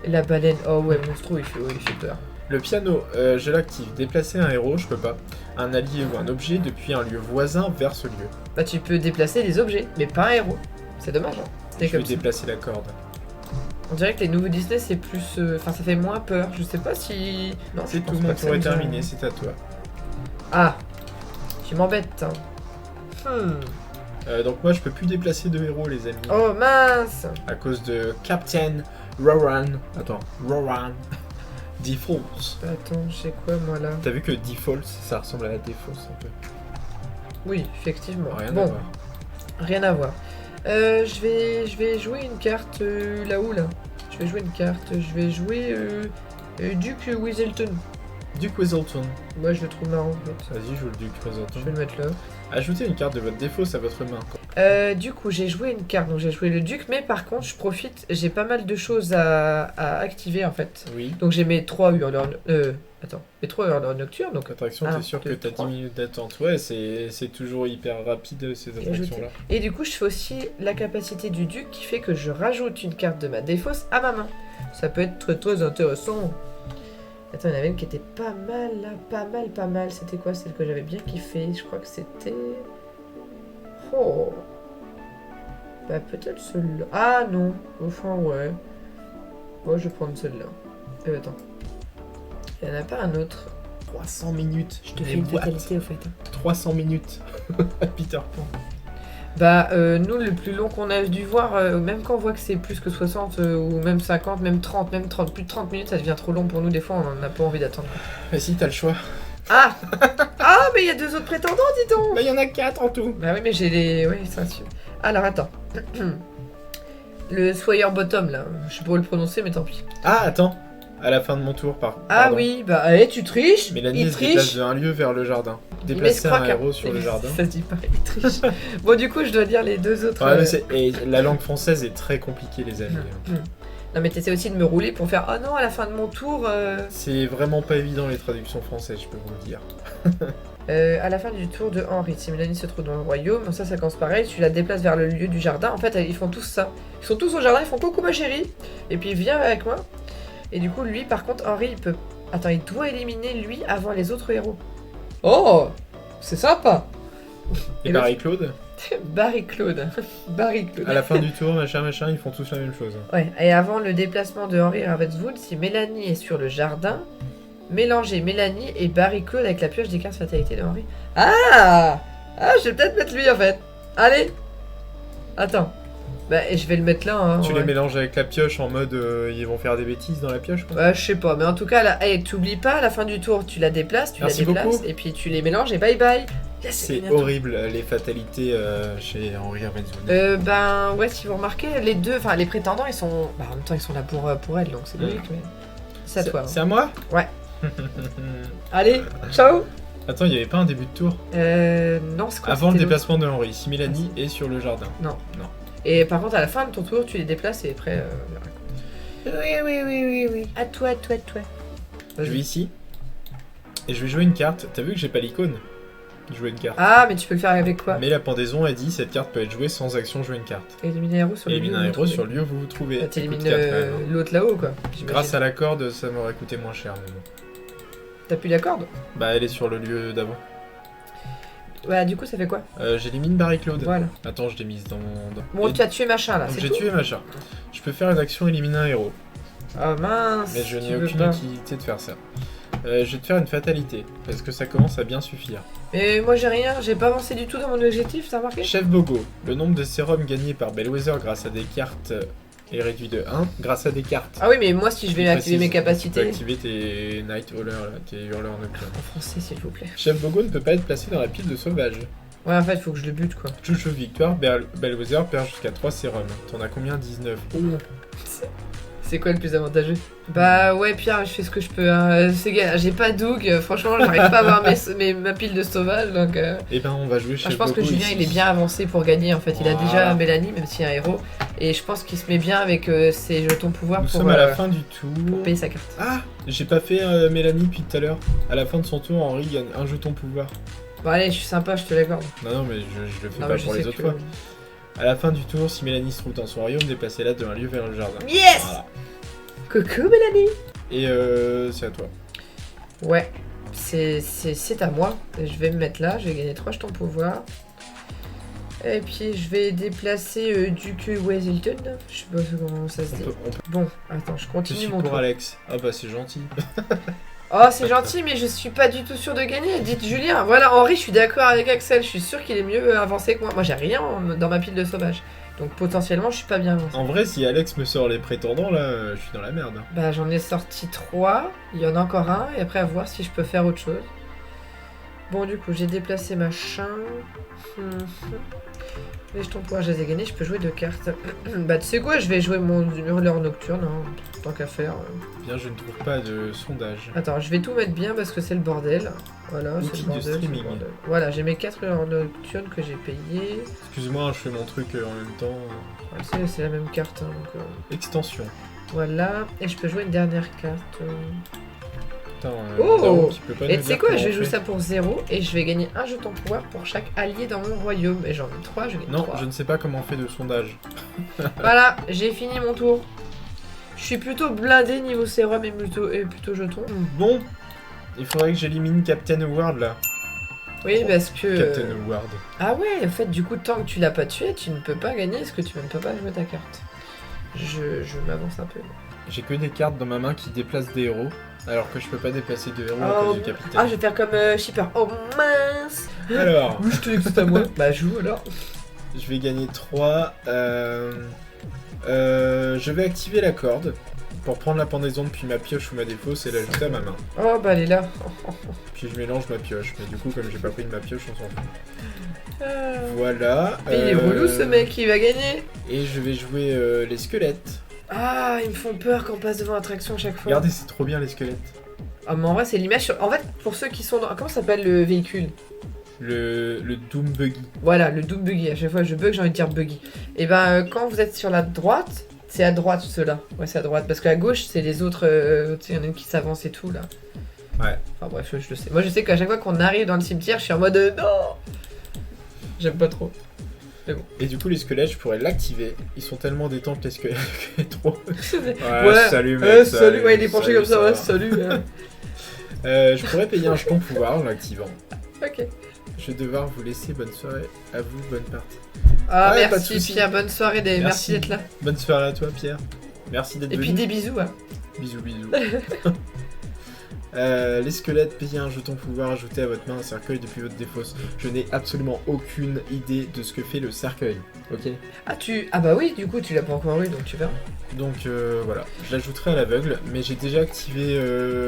La baleine, oh ouais, monstro, il fait peur. Le piano, je l'active. Déplacer un héros, je peux pas. Un allié ou un objet depuis un lieu voisin vers ce lieu. Bah tu peux déplacer des objets, mais pas un héros. C'est dommage, hein. C'est Je vais comme ça. déplacer la corde. On dirait que les nouveaux Disney c'est plus... Enfin ça fait moins peur, je sais pas si... Non, je C'est pense tout, pas mon que ça tour est me gêne. terminé, c'est à toi. Ah, tu m'embêtes. Hein. Donc moi, je peux plus déplacer de héros, les amis. Oh mince. À cause de Captain Roran. Attends, Roran. Defaults. Attends, j'ai quoi moi là? T'as vu que Defaults, ça ressemble à la défausse un peu. Oui, effectivement. Rien à Bon, voir. rien à voir. Je vais jouer une carte là-haut là. Je vais jouer une carte. Je vais jouer Duke Weaselton. Duke Weaselton. Moi je le trouve marrant. en fait. Vas-y, joue le Duke Je Weaselton. vais le mettre là. Ajoutez une carte de votre défausse à votre main. Du coup, j'ai joué une carte, donc j'ai joué le duc, mais par contre, je profite, j'ai pas mal de choses à activer en fait. Oui. Donc j'ai mes 3 hurleurs, mes 3 hurleurs nocturnes, donc Attraction, un, t'es sûr que deux, t'as 10 trois. minutes d'attente. Ouais, c'est toujours hyper rapide ces attractions-là. Et du coup, je fais aussi la capacité du duc qui fait que je rajoute une carte de ma défausse à ma main. Ça peut être très très intéressant. Attends, il y en avait une qui était pas mal là, pas mal. C'était quoi celle que j'avais bien kiffé? Je crois que c'était... Oh. Bah peut-être celle-là. Ah non, enfin ouais. Moi je vais prendre celle-là. Attends. Il y en a pas un autre. 300 minutes. Je te fais une fatalité au fait. 300 minutes. à Peter Pan. Bah nous le plus long qu'on a dû voir, même quand on voit que c'est plus que 60 ou même 50, même 30, plus de 30 minutes, ça devient trop long pour nous des fois, on n'a pas envie d'attendre. Mais si, t'as le choix. Ah ah mais il y a 2 autres prétendants, dis donc. Bah, il y en a 4 en tout. Bah oui mais j'ai les... Oui ça sûr. Alors attends. Le Swire Bottom là, je sais pas où le prononcer mais tant pis. Ah, attends. À la fin de mon tour, Ah pardon. oui, bah tu triches. Mélanie Il se déplace triche. d'un lieu vers le jardin. Il Déplacer un m'escroque, hein. héros sur le jardin. Ça se dit pas, il triche. Bon du coup je dois lire les 2 autres. Ouais, mais et la langue française est très compliquée, les amis. Non mais t'essaies aussi de me rouler pour faire « Oh non, à la fin de mon tour... C'est vraiment pas évident les traductions françaises, je peux vous le dire. À la fin du tour de Henri, si Mélanie se trouve dans le royaume, ça commence pareil, tu la déplaces vers le lieu du jardin. En fait, ils font tous ça. Ils sont tous au jardin, ils font coucou ma chérie. Et puis viens avec moi. Et du coup, lui, par contre, Henri, il peut... Attends, il doit éliminer lui avant les autres héros. Oh, c'est sympa. Et Marie-Claude, Barry-Claude. Barry-Claude. à la fin du tour, machin, ils font tous la même chose. Ouais, et avant le déplacement de Henri Ravenswood, si Mélanie est sur le jardin, mélanger Mélanie et Barry-Claude avec la pioche des cartes fatalité de Henri. Ah, je vais peut-être mettre lui en fait. Allez. Attends. Bah, et je vais le mettre là. Hein, Tu ouais. les mélanges avec la pioche en mode ils vont faire des bêtises dans la pioche quoi. Bah, je sais pas, mais en tout cas, là, hey, t'oublies pas, à la fin du tour, tu la déplaces, Merci beaucoup. et puis tu les mélanges et bye bye. Yes, C'est gagné un tour. horrible les fatalités chez Henri Ravenswood. Ben, ouais, si vous remarquez, les deux, enfin, les prétendants, ils sont. Bah, en même temps, ils sont là pour elle, donc c'est logique, mais. C'est à toi. C'est à moi. Ouais. Allez, ciao. Attends, il y avait pas un début de tour Non, c'est quoi avant le c'était déplacement de Henri, si Mélanie est sur le jardin. Non. Non. Et par contre, à la fin de ton tour, tu les déplaces et après. Oui. À toi. Je vais ici et je vais jouer une carte. T'as vu que j'ai pas l'icône? Jouer une carte. Ah, mais tu peux le faire avec quoi? Mais la pendaison a dit cette carte peut être jouée sans action jouer une carte. Éliminer un héros sur le lieu. Éliminer un héros sur le lieu où vous vous trouvez. Bah, Ça t'élimines coûte 4 quand même, hein. l'autre là-haut, quoi. j'imagine. Grâce à la corde, ça m'aurait coûté moins cher. Mais bon. T'as plus la corde? Bah, elle est sur le lieu d'avant. Ouais, du coup, ça fait quoi? J'élimine Barry-Claude. Voilà. Attends, je l'ai mise dans. Bon, Et- tu as tué machin là, Donc c'est j'ai tout. tué machin. Je peux faire une action éliminer un héros. Ah mince. Mais je tu n'ai veux aucune pas. utilité de faire ça. Je vais te faire une fatalité, parce que ça commence à bien suffire. Mais moi j'ai rien, j'ai pas avancé du tout dans mon objectif, t'as remarqué? Chef Bogo, le nombre de sérums gagnés par Bellwether grâce à des cartes est réduit de 1 grâce à des cartes. Ah oui, mais moi si je vais Il activer mes précise, Tu peux capacités. activer tes Night Hauler, là, tes hurleurs nocturnes. En français, s'il vous plaît. Chef Bogo ne peut pas être placé dans la pile de sauvage. Ouais, en fait, faut que je le bute quoi. Chouchou victoire, Bellwether perd jusqu'à 3 sérums. T'en as combien? 19. C'est quoi le plus avantageux? Bah ouais, Pierre, je fais ce que je peux. Hein. J'ai pas Doug, franchement, j'arrive pas à avoir ma pile de sauvage donc. Et ben on va jouer Chef Je pense que Bogo Julien ici. il est bien avancé pour gagner en fait. Il a déjà Voilà. Mélanie, même s'il est un héros. Et je pense qu'il se met bien avec ses jetons pouvoir Nous pour, sommes à la fin du pour tour. payer sa carte. Ah, j'ai pas fait Mélanie depuis tout à l'heure. À la fin de son tour, Henri gagne un jeton pouvoir. Bon, allez, je suis sympa, je te l'accorde. Non, mais je le fais Non, pas mais je pour sais les que autres tu fois. veux. À la fin du tour, si Mélanie se trouve dans son royaume, déplacez-la d'un lieu vers le jardin. Yes! Voilà. Coucou Mélanie! Et c'est à toi. Ouais, c'est à moi. Je vais me mettre là, je vais gagner 3 jetons pouvoir. Et puis je vais déplacer Duke Weselton. Je sais pas comment ça se dit. On peut- Bon, attends, je Je continue suis mon pour tour. Alex. Ah bah c'est gentil. Oh, c'est gentil, mais je suis pas du tout sûr de gagner. Dites Julien. Voilà, Henri, je suis d'accord avec Axel. Je suis sûr qu'il est mieux avancé que moi. Moi, j'ai rien dans ma pile de sauvage. Donc potentiellement, je suis pas bien avancé. En vrai, si Alex me sort les prétendants, là, je suis dans la merde. Bah, j'en ai sorti 3. Il y en a encore un. Et après, à voir si je peux faire autre chose. Bon, du coup, j'ai déplacé machin. Les jetons pouvoir, je les ai gagnés. Je peux jouer 2 cartes. Bah, tu sais quoi, je vais jouer mon hurleur nocturne. Hein, tant qu'à faire. Bien, je ne trouve pas de sondage. Attends, je vais tout mettre bien parce que c'est le bordel. Voilà, c'est Outil le de bordel. c'est le streaming. bordel. Voilà, j'ai mes 4 hurleurs nocturnes que j'ai payées. Excuse-moi, je fais mon truc en même temps. Ouais, c'est la même carte. Hein, donc, Extension. voilà, et je peux jouer une dernière carte. Putain, Oh Daron qui peut pas Et nous tu sais dire quoi, comment je vais on jouer fait. ça pour 0 et je vais gagner un jeton pouvoir pour chaque allié dans mon royaume. Et j'en ai 3, je gagne Non, 3. je ne sais pas comment on fait de sondage. Voilà, j'ai fini mon tour. Je suis plutôt blindé niveau sérum et plutôt jeton. Bon, il faudrait que j'élimine Captain Howard là. Oui, parce que... Captain Howard. Ah ouais, en fait, du coup, tant que tu l'as pas tué, tu ne peux pas gagner parce que tu ne peux pas jouer ta carte. Je m'avance un peu. J'ai que des cartes dans ma main qui déplacent des héros, alors que je peux pas déplacer de héros à Oh, cause du capitaine. ah, je vais faire comme Shipper. Oh mince. Alors, Oui, je te dis que c'est à moi. Bah, joue alors. je vais gagner 3. Je vais activer la corde pour prendre la pendaison depuis ma pioche ou ma défausse et l'ajouter à ma main. Oh, bah, elle est là. Puis je mélange ma pioche, mais du coup, comme j'ai pas pris de ma pioche, on s'en fout. Ah. Voilà. Mais il est relou ce mec, il va gagner. Et je vais jouer les squelettes. Ah, ils me font peur quand on passe devant l'attraction à chaque fois. Regardez, c'est trop bien les squelettes. Ah, mais en vrai, c'est l'image sur... En fait, pour ceux qui sont dans... Comment s'appelle le véhicule? Le Doom Buggy. Voilà, le Doom Buggy. À chaque fois, je bug, j'ai envie de dire Buggy. Et ben, quand vous êtes sur la droite, C'est à droite ceux-là. Ouais, c'est à droite. Parce qu'à gauche, c'est les autres. Tu sais, il y en a une qui s'avance et tout là. Ouais. Enfin bref, je le sais. Moi, je sais qu'à chaque fois qu'on arrive dans le cimetière, je suis en mode non. J'aime pas trop. Mais bon. Et du coup, les squelettes, je pourrais l'activer. Ils sont tellement détentes, les squelettes, que trop. Ouais, salut, mec. salut. Ouais, il est penché comme ça. va. Ouais, salut. Je pourrais payer un jeton pouvoir en l'activant. Ok. Je vais devoir vous laisser. Bonne soirée. À vous, bonne partie. Ah, Ouais, pas de merci soucis. Pierre. Bonne soirée. Merci d'être là. Bonne soirée à toi, Pierre. Merci d'être Et venu. puis des bisous. Hein. Bisous, bisous. Les squelettes, payez un jeton pouvoir, ajoutez à votre main un cercueil depuis votre défausse. Je n'ai absolument aucune idée de ce que fait le cercueil, ok? Ah bah oui, du coup tu l'as pas encore eu donc tu verras. Donc voilà, je l'ajouterai à l'aveugle, mais j'ai déjà activé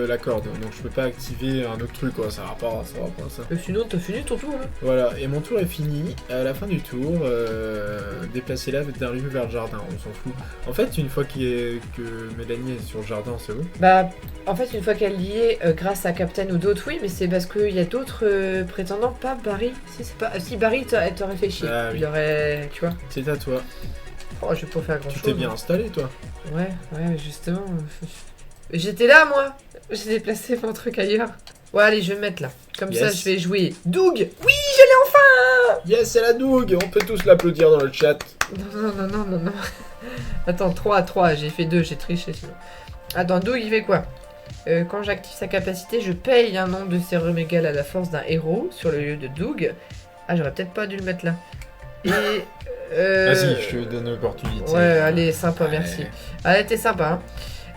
la corde, donc je peux pas activer un autre truc, quoi, ça va pas ça. Sinon t'as fini ton tour là. Voilà, et mon tour est fini. À la fin du tour, déplacez-la d'un rue vers le jardin, on s'en fout. En fait, une fois que Mélanie est sur le jardin, c'est où? Bah en fait une fois qu'elle y est, grâce à Captain ou d'autres, oui, mais c'est parce qu'il y a d'autres prétendants, pas Barry. Si c'est pas. Si Barry t'aurait fait chier. Ah, oui. Il aurait. Tu vois. C'est à toi. Oh je vais pas faire grand Tu chose. t'es bien installé, toi? Ouais, justement. J'étais là moi. J'ai déplacé mon truc ailleurs. Ouais allez je vais me mettre là. Comme ça Yes. je vais jouer. Doug. Oui je l'ai enfin. Yes, c'est la Doug. On peut tous l'applaudir dans le chat. Non. Attends, 3, j'ai fait 2, j'ai triché sinon. Attends, Doug il fait quoi? Quand j'active sa capacité, je paye un nombre de sérum égal à la force d'un héros sur le lieu de Doug. Ah, j'aurais peut-être pas dû le mettre là. Et. Vas-y, je te donne l'opportunité. Ouais, allez, sympa, Allez. merci. Allez, t'es sympa, hein.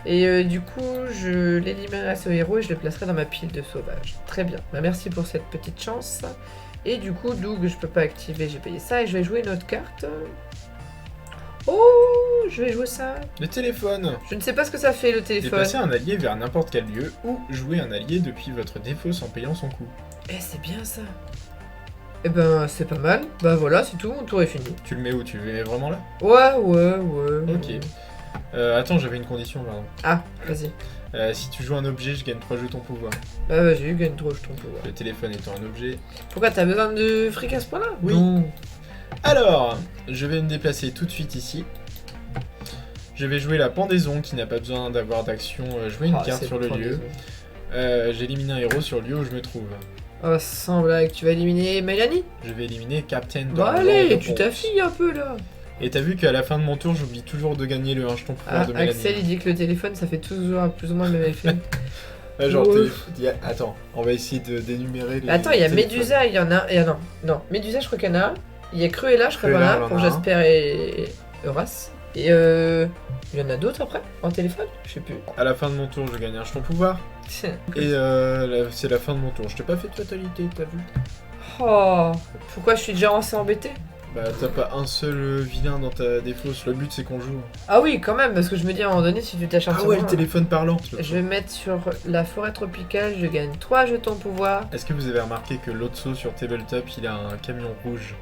Et du coup, je l'élimènerai ce héros et je le placerai dans ma pile de sauvages. Très bien. Bah, merci pour cette petite chance. Et du coup, Doug, je peux pas activer, j'ai payé ça. Et je vais jouer une autre carte. Oh, je vais jouer ça. Le téléphone. Je ne sais pas ce que ça fait le téléphone. Déplacer un allié vers n'importe quel lieu ou jouer un allié depuis votre défausse en payant son coup. Eh, c'est bien ça. Eh ben, c'est pas mal. Bah voilà, c'est tout, mon tour est fini. Tu le mets où? Tu le mets vraiment là? Ouais. Ok. Attends, j'avais une condition, pardon. Ah, vas-y. Si tu joues un objet, je gagne 3 jetons pouvoir. Bah vas-y, gagne trop, je t'en pouvoir. Le téléphone étant un objet. Pourquoi t'as besoin de fric à ce point-là? Oui. Non. Alors, je vais me déplacer tout de suite ici. Je vais jouer la pendaison qui n'a pas besoin d'avoir d'action. Jouer une Ah, carte c'est sur le trop lieu. désolé. J'élimine un héros sur le lieu où je me trouve. Oh, sans blague, tu vas éliminer Mélanie? Je vais éliminer Captain dans Bah la allez, bande. tu t'affiles un peu là. Et t'as vu qu'à la fin de mon tour, j'oublie toujours de gagner le 1 jeton pouvoir Ah, de Mélanie. Axel, il dit que le téléphone, ça fait toujours plus ou moins le même effet. Ouais, genre, Ouais. Attends, on va essayer d'énumérer les. Attends, il y a téléphones. Médusa, il y en a. Non, Médusa, je crois qu'il y en a un. Il y a Cruella, je crois qu'il y en a Cruella, un, on pour en a un. Jasper et Horace. Et il y en a d'autres après, en téléphone? Je sais plus. À la fin de mon tour, je gagne un jeton pouvoir. Et c'est la fin de mon tour. Je t'ai pas fait de fatalité, t'as vu? Oh, pourquoi je suis déjà assez embêtée? Bah, t'as pas un seul vilain dans ta défausse. Le but, c'est qu'on joue. Ah oui, quand même, parce que je me dis à un moment donné, si tu t'acharnes Ah sur ouais, moi, le téléphone parlant. je vais mettre sur la forêt tropicale, je gagne 3 jetons pouvoir. Est-ce que vous avez remarqué que l'autre saut sur Tabletop, il a un camion rouge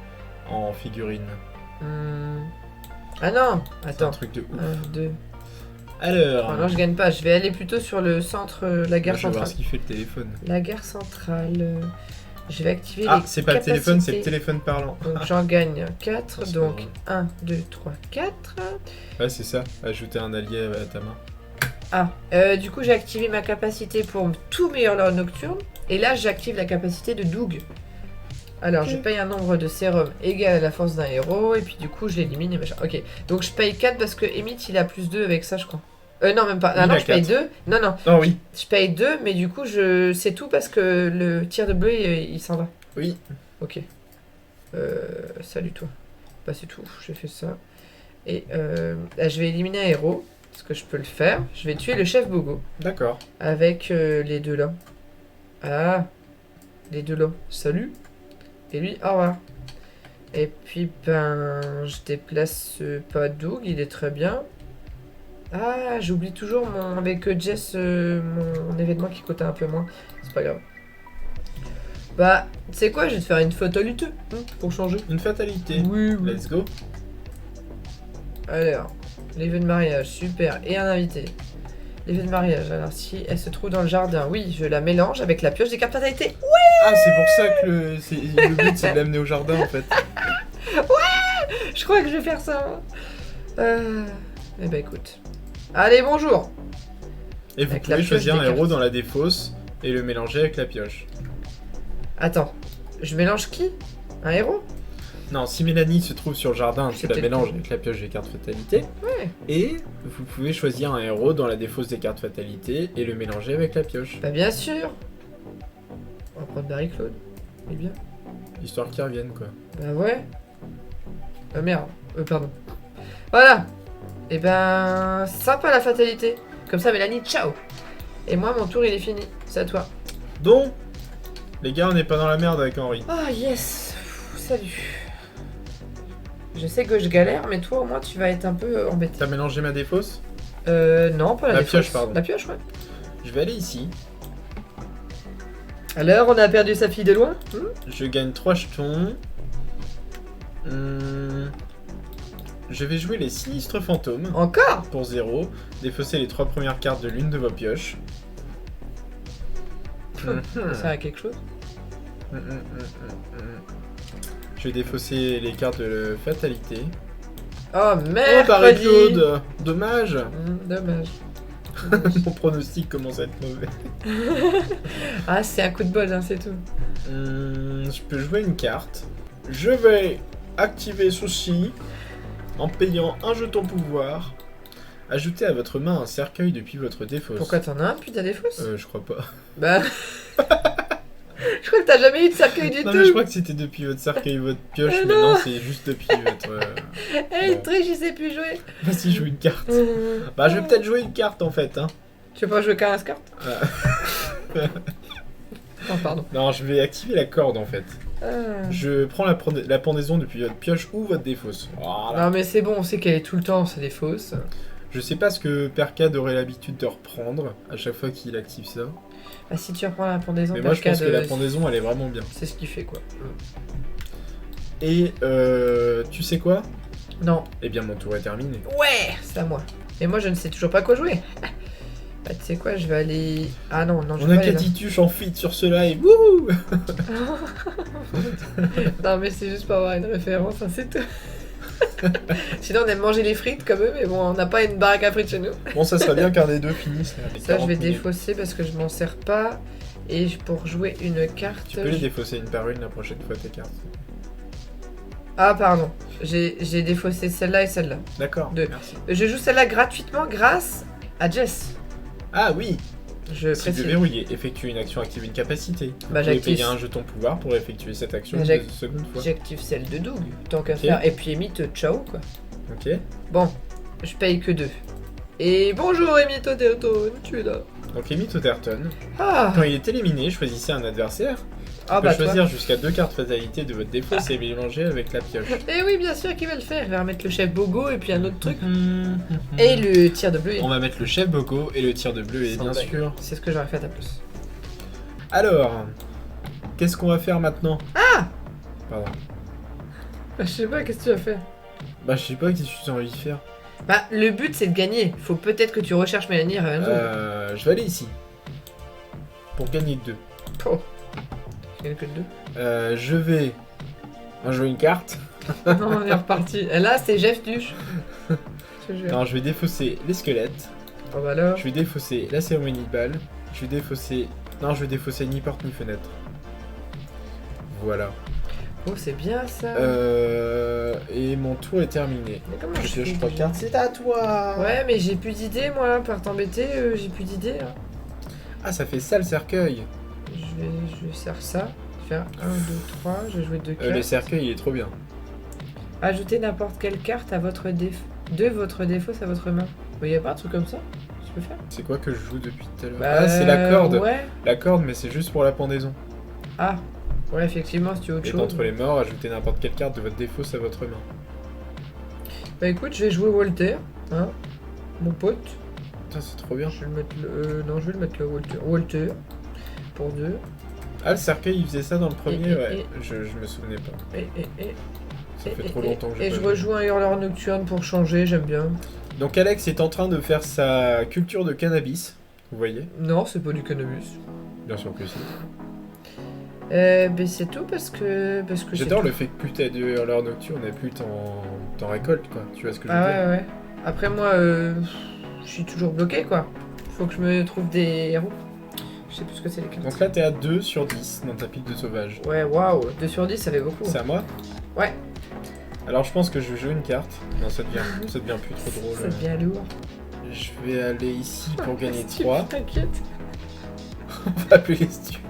en figurine? Ah non, C'est un attends. truc de ouf. 1, 2. Alors, Oh non, je gagne pas, je vais aller plutôt sur le centre, la gare je vais voir centrale. ce qu'il fait le téléphone. La gare centrale. Je vais activer Ah, les c'est pas le téléphone, c'est le capacités. téléphone parlant. Donc j'en gagne 4, Oh, c'est donc drôle. 1, 2, 3, 4. Ouais, c'est ça. Ajouter un allié à ta main. Ah, du coup j'ai activé ma capacité pour tout meilleur lord nocturne. Et là j'active la capacité de Doug. Alors Ok. je paye un nombre de sérums égal à la force d'un héros. Et puis du coup je l'élimine et machin. Ok, donc je paye 4 parce que Emmett il a plus 2 avec ça je crois. Non même pas, Il ah non a je paye 4. 2. Non, Oh oui. je paye 2 mais du coup c'est tout parce que le tir de bleu il s'en va. Oui. Ok. Salut toi. Bah c'est tout, j'ai fait ça. Et là, je vais éliminer un héros, parce que je peux le faire. Je vais tuer le chef Bogo, D'accord. avec les deux là. Ah, les deux là. Salut. Et lui, au revoir. Et puis ben, je déplace pas Doug, il est très bien. Ah, j'oublie toujours avec Jess, mon événement qui coûtait un peu moins. C'est pas grave. Bah, tu sais quoi, je vais te faire une fatalité, pour changer. Une fatalité. Oui. Let's go. Alors, l'évêque de mariage, super. Et un invité. L'évêque de mariage, alors si elle se trouve dans le jardin, oui, je la mélange avec la pioche des cartes fatalité. Ah, c'est pour ça que le but, c'est de l'amener au jardin, en fait. Je crois que je vais faire ça. Eh ben écoute. Allez, bonjour. Et vous Avec la pouvez pioche choisir des un héros cartes. dans la défausse et le mélanger avec la pioche. Attends, je mélange qui? Un héros? Non, si Mélanie se trouve sur le jardin, tu C'est la peut-être mélanges que- avec la pioche des cartes fatalité. Ouais. Et vous pouvez choisir un héros dans la défausse des cartes fatalité et le mélanger avec la pioche. Bah bien sûr. On va prendre Barry-Claude. Il est bien. Histoire qu'ils reviennent, quoi. Bah ouais. Ah merde. Pardon. Voilà. Et ben, sympa la fatalité. Comme ça, Mélanie, ciao. Et moi, mon tour, il est fini. C'est à toi. Donc, les gars, on n'est pas dans la merde avec Henri. Ah yes. Salut. Je sais que je galère, mais toi, au moins, tu vas être un peu embêté. T'as mélangé ma défausse? Non, pas la La défausse. pioche, pardon. La pioche, ouais. Je vais aller ici. Alors, on a perdu sa fille de loin. Je gagne 3 jetons. Je vais jouer les sinistres fantômes Encore. pour 0. Défausser les 3 premières cartes de l'une de vos pioches. Ça sert à quelque chose. Je vais défausser les cartes de fatalité. Oh, Oh, mercredi. Barry-Claude! Dommage! Dommage. Mon pronostic commence à être mauvais. Ah, c'est un coup de bol, hein, c'est tout. Je peux jouer une carte. Je vais activer ceci en payant un jeton pouvoir. Ajoutez à votre main un cercueil depuis votre défausse. Pourquoi t'en as un puis t'as des fausses Je crois pas. Bah. Je crois que t'as jamais eu de cercueil du Non tout. mais je crois que c'était depuis votre cercueil, votre pioche, mais non. non, c'est juste depuis votre... Eh, bon. Triche, il sait plus jouer. Vas-y, joue une carte. Bah, je vais peut-être jouer une carte en fait. Hein. Tu veux pas jouer 15 cartes Ah. Oh, pardon. Non, je vais activer la corde en fait. Ah. Je prends la pendaison depuis votre pioche ou votre défausse. Voilà. Non, mais c'est bon, on sait qu'elle est tout le temps, c'est des fausses. Je sais pas ce que Percad aurait l'habitude de reprendre à chaque fois qu'il active ça. Bah, si tu reprends la pendaison, Mais moi je pense que Percade, la pendaison elle est vraiment bien. c'est ce qu'il fait, quoi. Et tu sais quoi? Non. Eh bien mon tour est terminé. Ouais, c'est à moi. Et moi, je ne sais toujours pas quoi jouer. Bah, tu sais quoi, je vais aller... Ah non, non, je On vais a pas aller là. Catituche en feed sur ce live. Wouhou! Non, mais c'est juste pour avoir une référence, hein, c'est tout. Sinon, on aime manger les frites comme eux, mais bon, on n'a pas une baraque à frites chez nous. Bon, ça serait bien qu'un des deux finisse. Là, les Ça, je 40 vais minutes. défausser parce que je m'en sers pas. Et pour jouer une carte. Tu peux les je- défausser une par une la prochaine fois tes cartes. Ah, pardon. J'ai défaussé celle-là et celle-là. D'accord, Deux. merci. Je joue celle-là gratuitement grâce à Jess. Ah oui! Je Si précise. déverrouiller, effectuer une action, active une capacité. Vous Bah, pouvez j'active. payer un jeton pouvoir pour effectuer cette action Bah, une j'ac- seconde fois. J'active celle de Doug, tant qu'à Ok. faire. Et puis Emmett, ciao quoi. Ok. Bon, je paye que 2. Et bonjour Emmett Otterton, tu es là. Donc Emmett Otterton, Ah, quand il est éliminé, choisissez un adversaire. ah On peut bah toi. choisir jusqu'à 2 cartes fatalité de votre défausse et mélanger avec la pioche. Eh oui, bien sûr qu'il va le faire. Il va remettre le chef Bogo et puis un autre truc. Et le tir de bleu. On va mettre le chef Boko et le tir de bleu, et Sans bien blague. sûr. C'est ce que j'aurais fait à ta place. Alors, qu'est-ce qu'on va faire maintenant? Ah, Pardon. bah, je sais pas, qu'est-ce que tu vas faire? Bah, je sais pas, qu'est-ce que tu as envie de faire. Bah, le but c'est de gagner. Faut peut-être que tu recherches Mélanie et Ravenzo. Je vais aller ici. Pour gagner 2. Oh. Je gagne que 2. Je vais jouer une carte. Non, on est reparti. Et là, c'est Jeff Duche. Je te jure. Non, je vais défausser les squelettes. Oh bah alors. Je vais défausser la cérémonie de bal. Je vais défausser... Non, je vais défausser ni porte ni fenêtre. Voilà. Oh, c'est bien ça. Et mon tour est terminé. Mais comment Je je pioche fais 3 déjà cartes, c'est à toi. Ouais, mais j'ai plus d'idées moi, par t'embêter, j'ai plus d'idées. Hein. Ah, ça fait ça le cercueil. Je vais faire ça. Je vais faire 1, 2, 3, je vais jouer 2 cartes. Le cercueil, il est trop bien. Ajoutez n'importe quelle carte à votre de votre défausse à votre main. Il y a pas un truc comme ça? Je peux faire? C'est quoi que je joue depuis tout à l'heure? Bah, Ah, c'est la corde. Ouais. La corde, mais c'est juste pour la pendaison. Ah. Ouais, effectivement, si tu veux autre Et chose. entre les morts, ajoutez n'importe quelle carte de votre défausse à votre main. Bah écoute, je vais jouer Walter, hein, mon pote. Putain, c'est trop bien. Je vais le mettre le... non, je vais le mettre le Walter. Walter, pour 2. Ah, le cercueil, il faisait ça dans le premier? Et- Ouais, je me souvenais pas. Et Ça fait trop longtemps que j'ai Et pas je joué. rejoue un hurleur nocturne pour changer, j'aime bien. Donc Alex est en train de faire sa culture de cannabis. Vous voyez? Non, c'est pas du cannabis. Bien sûr que si. Ben c'est tout parce que J'adore c'est le fait que plus t'as de hurleurs nocturnes et plus t'en récoltes, quoi. Tu vois ce que tout. je veux Ah dire? ouais, ouais. Après, moi, je suis toujours bloqué, quoi. Faut que je me trouve des héros. Je sais plus ce que c'est les cartes. Donc là, t'es à 2 sur 10 dans ta pile de sauvage. Ouais, waouh, 2 sur 10, ça fait beaucoup. C'est à moi? Ouais. Alors je pense que je vais jouer une carte. Non, ça devient plus trop drôle. Ça devient lourd. Je vais aller ici pour gagner Si tu 3. t'inquiète. On va appeler les stupides.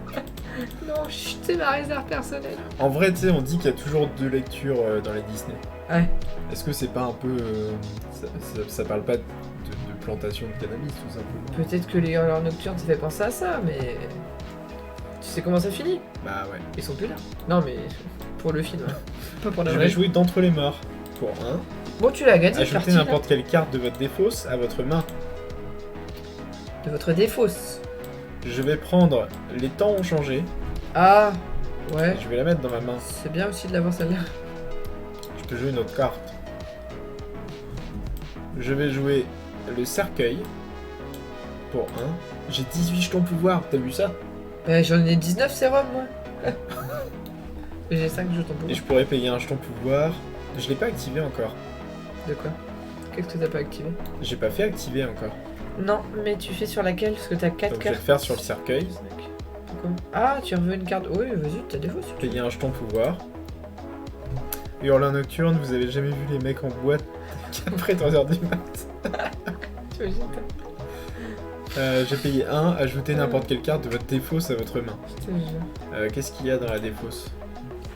Non, chut, c'est ma réserve personnelle. En vrai, tu sais, on dit qu'il y a toujours 2 lectures dans les Disney. Ouais. Est-ce que c'est pas un peu... ça parle pas de plantation de cannabis, tout simplement? Peut-être que les hurleurs nocturnes, ça fait penser à ça, mais... Tu sais comment ça finit? Bah ouais. Ils sont plus là. Non, mais pour le film, hein. Pas pour la Je vraie. vais jouer d'entre les morts. Pour 1. Bon, tu l'as gagné, Ajoutez partie, là. n'importe quelle carte de votre défausse à votre main. De votre défausse. Je vais prendre... Les temps ont changé. Ah, ouais. Je vais la mettre dans ma main. C'est bien aussi de l'avoir celle-là. Je peux jouer une autre carte. Je vais jouer le cercueil. Pour 1. J'ai 18 jetons pouvoir, t'as vu ça? J'en ai 19 sérums, moi. Mais j'ai 5 jetons Et pouvoir. je pourrais payer un jeton pouvoir. Je l'ai pas activé encore. De quoi? Qu'est-ce que t'as pas activé? J'ai pas fait activer encore. Non, mais tu fais sur laquelle? Parce que t'as 4 Donc je vais cartes. le faire sur le cercueil. Pourquoi? Ah, tu veux une carte? Oui, vas-y, t'as des fausses. Payer un jeton pouvoir. Hurlant nocturne, vous avez jamais vu les mecs en boîte après 3h du mat. T'imagines pas? J'ai payé 1, ajoutez n'importe quelle carte de votre défausse à votre main. Je te jure. Qu'est-ce qu'il y a dans la défausse?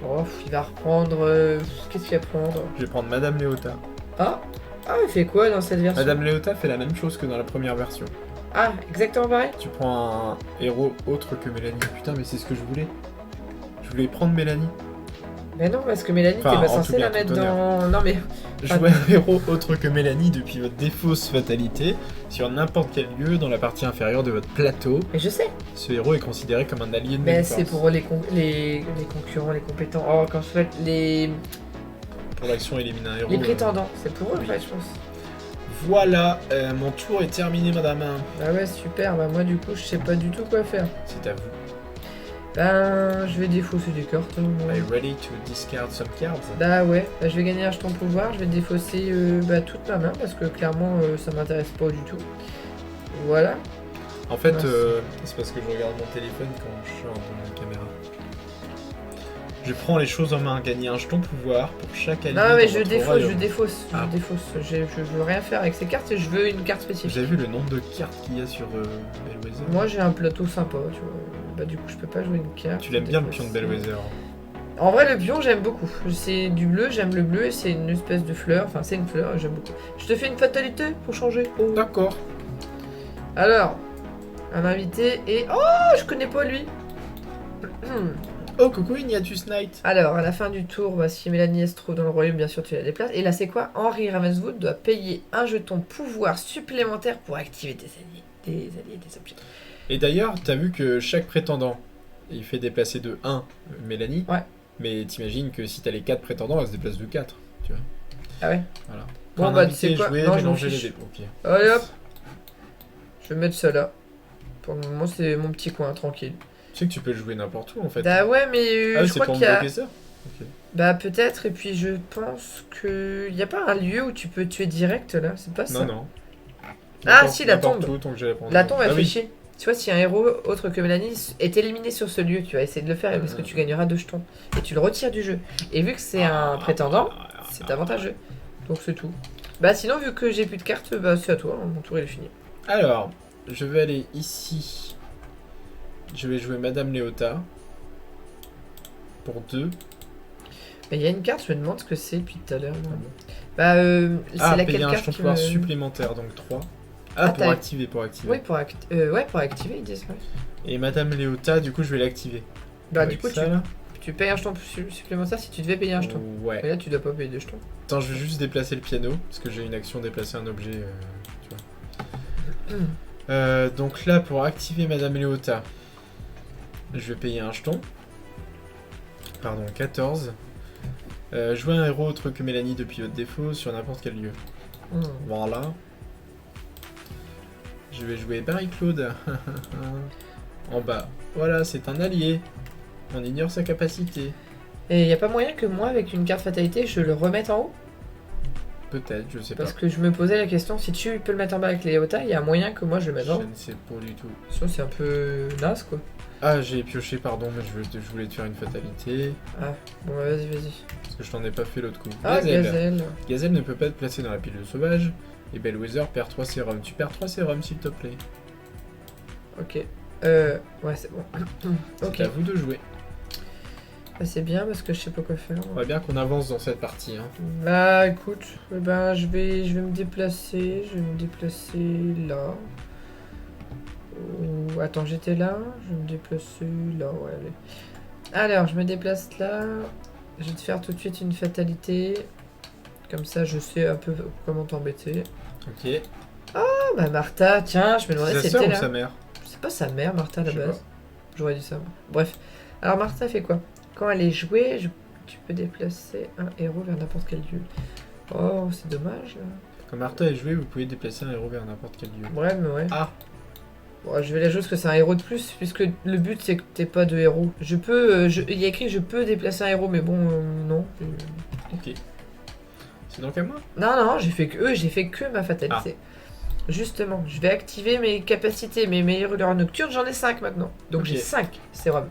Oh, il va reprendre... Qu'est-ce qu'il va prendre? Je vais prendre Madame Léota. Ah, il fait quoi dans cette version? Madame Léota fait la même chose que dans la première version. Ah, exactement pareil? Tu prends un héros autre que Mélanie. Putain, mais c'est ce que je voulais. Je voulais prendre Mélanie. Mais non, parce que Mélanie, Enfin, t'es pas en censé tout la bien, mettre tout dans... Non, mais... Jouez un héros autre que Mélanie depuis votre défausse fatalité sur n'importe quel lieu dans la partie inférieure de votre plateau. Mais je sais. Ce héros est considéré comme un allié de Mais même c'est force. pour les concurrents, les compétents. Oh, quand je fais les Pour l'action élimine un héros. prétendants. C'est pour eux, oui. en fait, je pense. Voilà, mon tour est terminé, madame. Ah ouais, super. Bah moi, du coup, je sais pas du tout quoi faire. C'est à vous. Ben, je vais défausser des cartes. Moi. Are you ready to discard some cards? Bah ouais, bah, je vais gagner un jeton pouvoir. Je vais défausser toute ma main parce que clairement, ça m'intéresse pas du tout. Voilà. En fait, Mince. c'est parce que je regarde mon téléphone quand je suis devant la caméra. Je prends les choses en main, gagner un jeton pouvoir pour chaque allié. Non, mais dans je votre défausse, royaume. je défausse, Ah. je défausse. Je veux rien faire avec ces cartes et je veux une carte Vous spécifique. avez vu le nombre de cartes qu'il y a sur Bellwether? Moi, j'ai un plateau sympa, tu vois. Bah du coup, je peux pas jouer une carte. Tu l'aimes bien le pion de Bellwether? En vrai, le pion, j'aime beaucoup. C'est du bleu, j'aime le bleu et c'est une espèce de fleur. Enfin, c'est une fleur, j'aime beaucoup. Je te fais une fatalité pour changer. Oh. D'accord. Alors, un invité et... Oh, je connais pas lui. Oh, coucou Ignatius Knight. Alors, à la fin du tour, bah, si Mélanie se trouve dans le royaume, bien sûr, tu la déplaces. Et là, c'est quoi? Henry Ravenswood doit payer un jeton pouvoir supplémentaire pour activer des alliés, des objets. Et d'ailleurs, t'as vu que chaque prétendant, il fait déplacer de 1 Mélanie. Ouais. Mais t'imagines que si t'as les 4 prétendants, elle se déplace de 4. Tu vois. Ah ouais? Voilà. Bon, Un bah, tu invité sais quoi? joué, Non, je m'en mélanger les fiche. dés. Ok. Allez hop. Je vais mettre ça là. Pour le moment, c'est mon petit coin, tranquille. Tu sais que tu peux jouer n'importe où en fait. Bah ouais, mais Ah, je c'est crois pour qu'il y me a... bloquer ça? Ok. Bah peut-être, et puis je pense que... Il y a pas un lieu où tu peux tuer direct là? C'est pas ça? Non, non. Ah, N'importe- si, la n'importe tombe. où, tant que j'ai la prendre. La tombe, elle Ah fait oui. chier. Tu vois, si un héros autre que Mélanie est éliminé sur ce lieu, tu vas essayer de le faire parce que tu gagneras 2 jetons. Et tu le retires du jeu. Et vu que c'est un prétendant, c'est avantageux. Donc c'est tout. Bah sinon, vu que j'ai plus de cartes, bah c'est à toi, hein, mon tour il est fini. Alors, je vais aller ici. Je vais jouer Madame Léota. Pour 2. Bah il y a une carte, je me demande ce que c'est depuis tout à l'heure. moi. Bah c'est Ah, laquelle payer un carte jeton qui pouvoir me... supplémentaire, donc 3. Ah, Ah, pour t'as- activer, pour activer. Oui, pour activer, ils disent. Ouais. Et Madame Léota, du coup, je vais l'activer. Bah Avec du coup, ça, là. tu payes un jeton supplémentaire si tu devais payer un jeton. Mais Ouais. là, tu dois pas payer 2 jetons. Attends, je vais juste déplacer le piano, parce que j'ai une action déplacer un objet, tu vois. Donc là, pour activer Madame Léota, je vais payer un jeton. Pardon, 14. Jouer un héros autre que Mélanie depuis votre défaut sur n'importe quel lieu. Hmm. Voilà. Je vais jouer Barry Claude. En bas. Voilà, c'est un allié. On ignore sa capacité. Et y a pas moyen que moi, avec une carte fatalité, je le remette en haut? Peut-être, je sais pas. Parce que je me posais la question, si tu peux le mettre en bas avec les Léota, il y a moyen que moi je le mette Je en haut. ne sais pas du tout. Sinon c'est un peu naze quoi. Ah, j'ai pioché, pardon, mais je voulais te faire une fatalité. Ah, bon bah, vas-y, vas-y. Parce que je t'en ai pas fait l'autre coup. Ah, Gazelle. Gazelle ne peut pas être placé dans la pile de sauvage. Et Bellwether perd 3 sérums. Tu perds 3 sérums, s'il te plaît. Ok. Ouais, c'est bon. Ok. C'est à vous de jouer. Bah, c'est bien parce que je sais pas quoi faire. On va bien qu'on avance dans cette partie. Hein. Bah écoute, eh ben, je vais me déplacer. Je vais me déplacer là. Ou... Attends, j'étais là. Je vais me déplacer là. Ouais, allez. Alors, je me déplace là. Je vais te faire tout de suite une fatalité. Comme ça, je sais un peu comment t'embêter. Ok. Ah bah Martha, tiens, je me demandais Sa si sœur c'était ou là. sa mère? C'est pas sa mère, Martha, à la Je sais base. pas. J'aurais dit ça. Bref. Alors, Martha fait quoi? Quand elle est jouée, tu peux déplacer un héros vers n'importe quel lieu. Oh, c'est dommage. Là. Quand Martha est jouée, vous pouvez déplacer un héros vers n'importe quel lieu. Ouais, mais ouais. Ah. Bon, je vais la jouer parce que c'est un héros de plus, puisque le but c'est que t'aies pas de héros. Je peux. Il y a écrit que je peux déplacer un héros, mais bon, non. Ok. C'est donc à moi? Non, j'ai fait que ma fatalité. Justement, je vais activer mes capacités, mes meilleures hurleurs nocturnes, j'en ai 5 maintenant. Donc Ok. j'ai 5 sérums.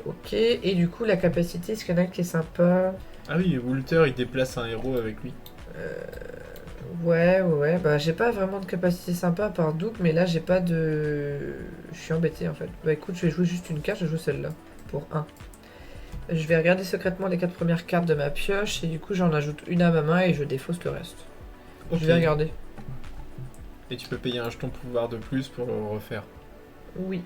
Ok, et du coup la capacité, est-ce qu'il y en a qui est sympa? Ah oui, Walter il déplace un héros avec lui. Ouais, bah j'ai pas vraiment de capacité sympa par Douk, mais là j'ai pas de... Je suis embêté en fait. Bah écoute, je vais jouer juste une carte, je joue celle-là, pour 1. Je vais regarder secrètement les 4 premières cartes de ma pioche, et du coup j'en ajoute une à ma main et je défausse le reste. Ok. Je vais regarder. Et tu peux payer un jeton pouvoir de plus pour le refaire. Oui,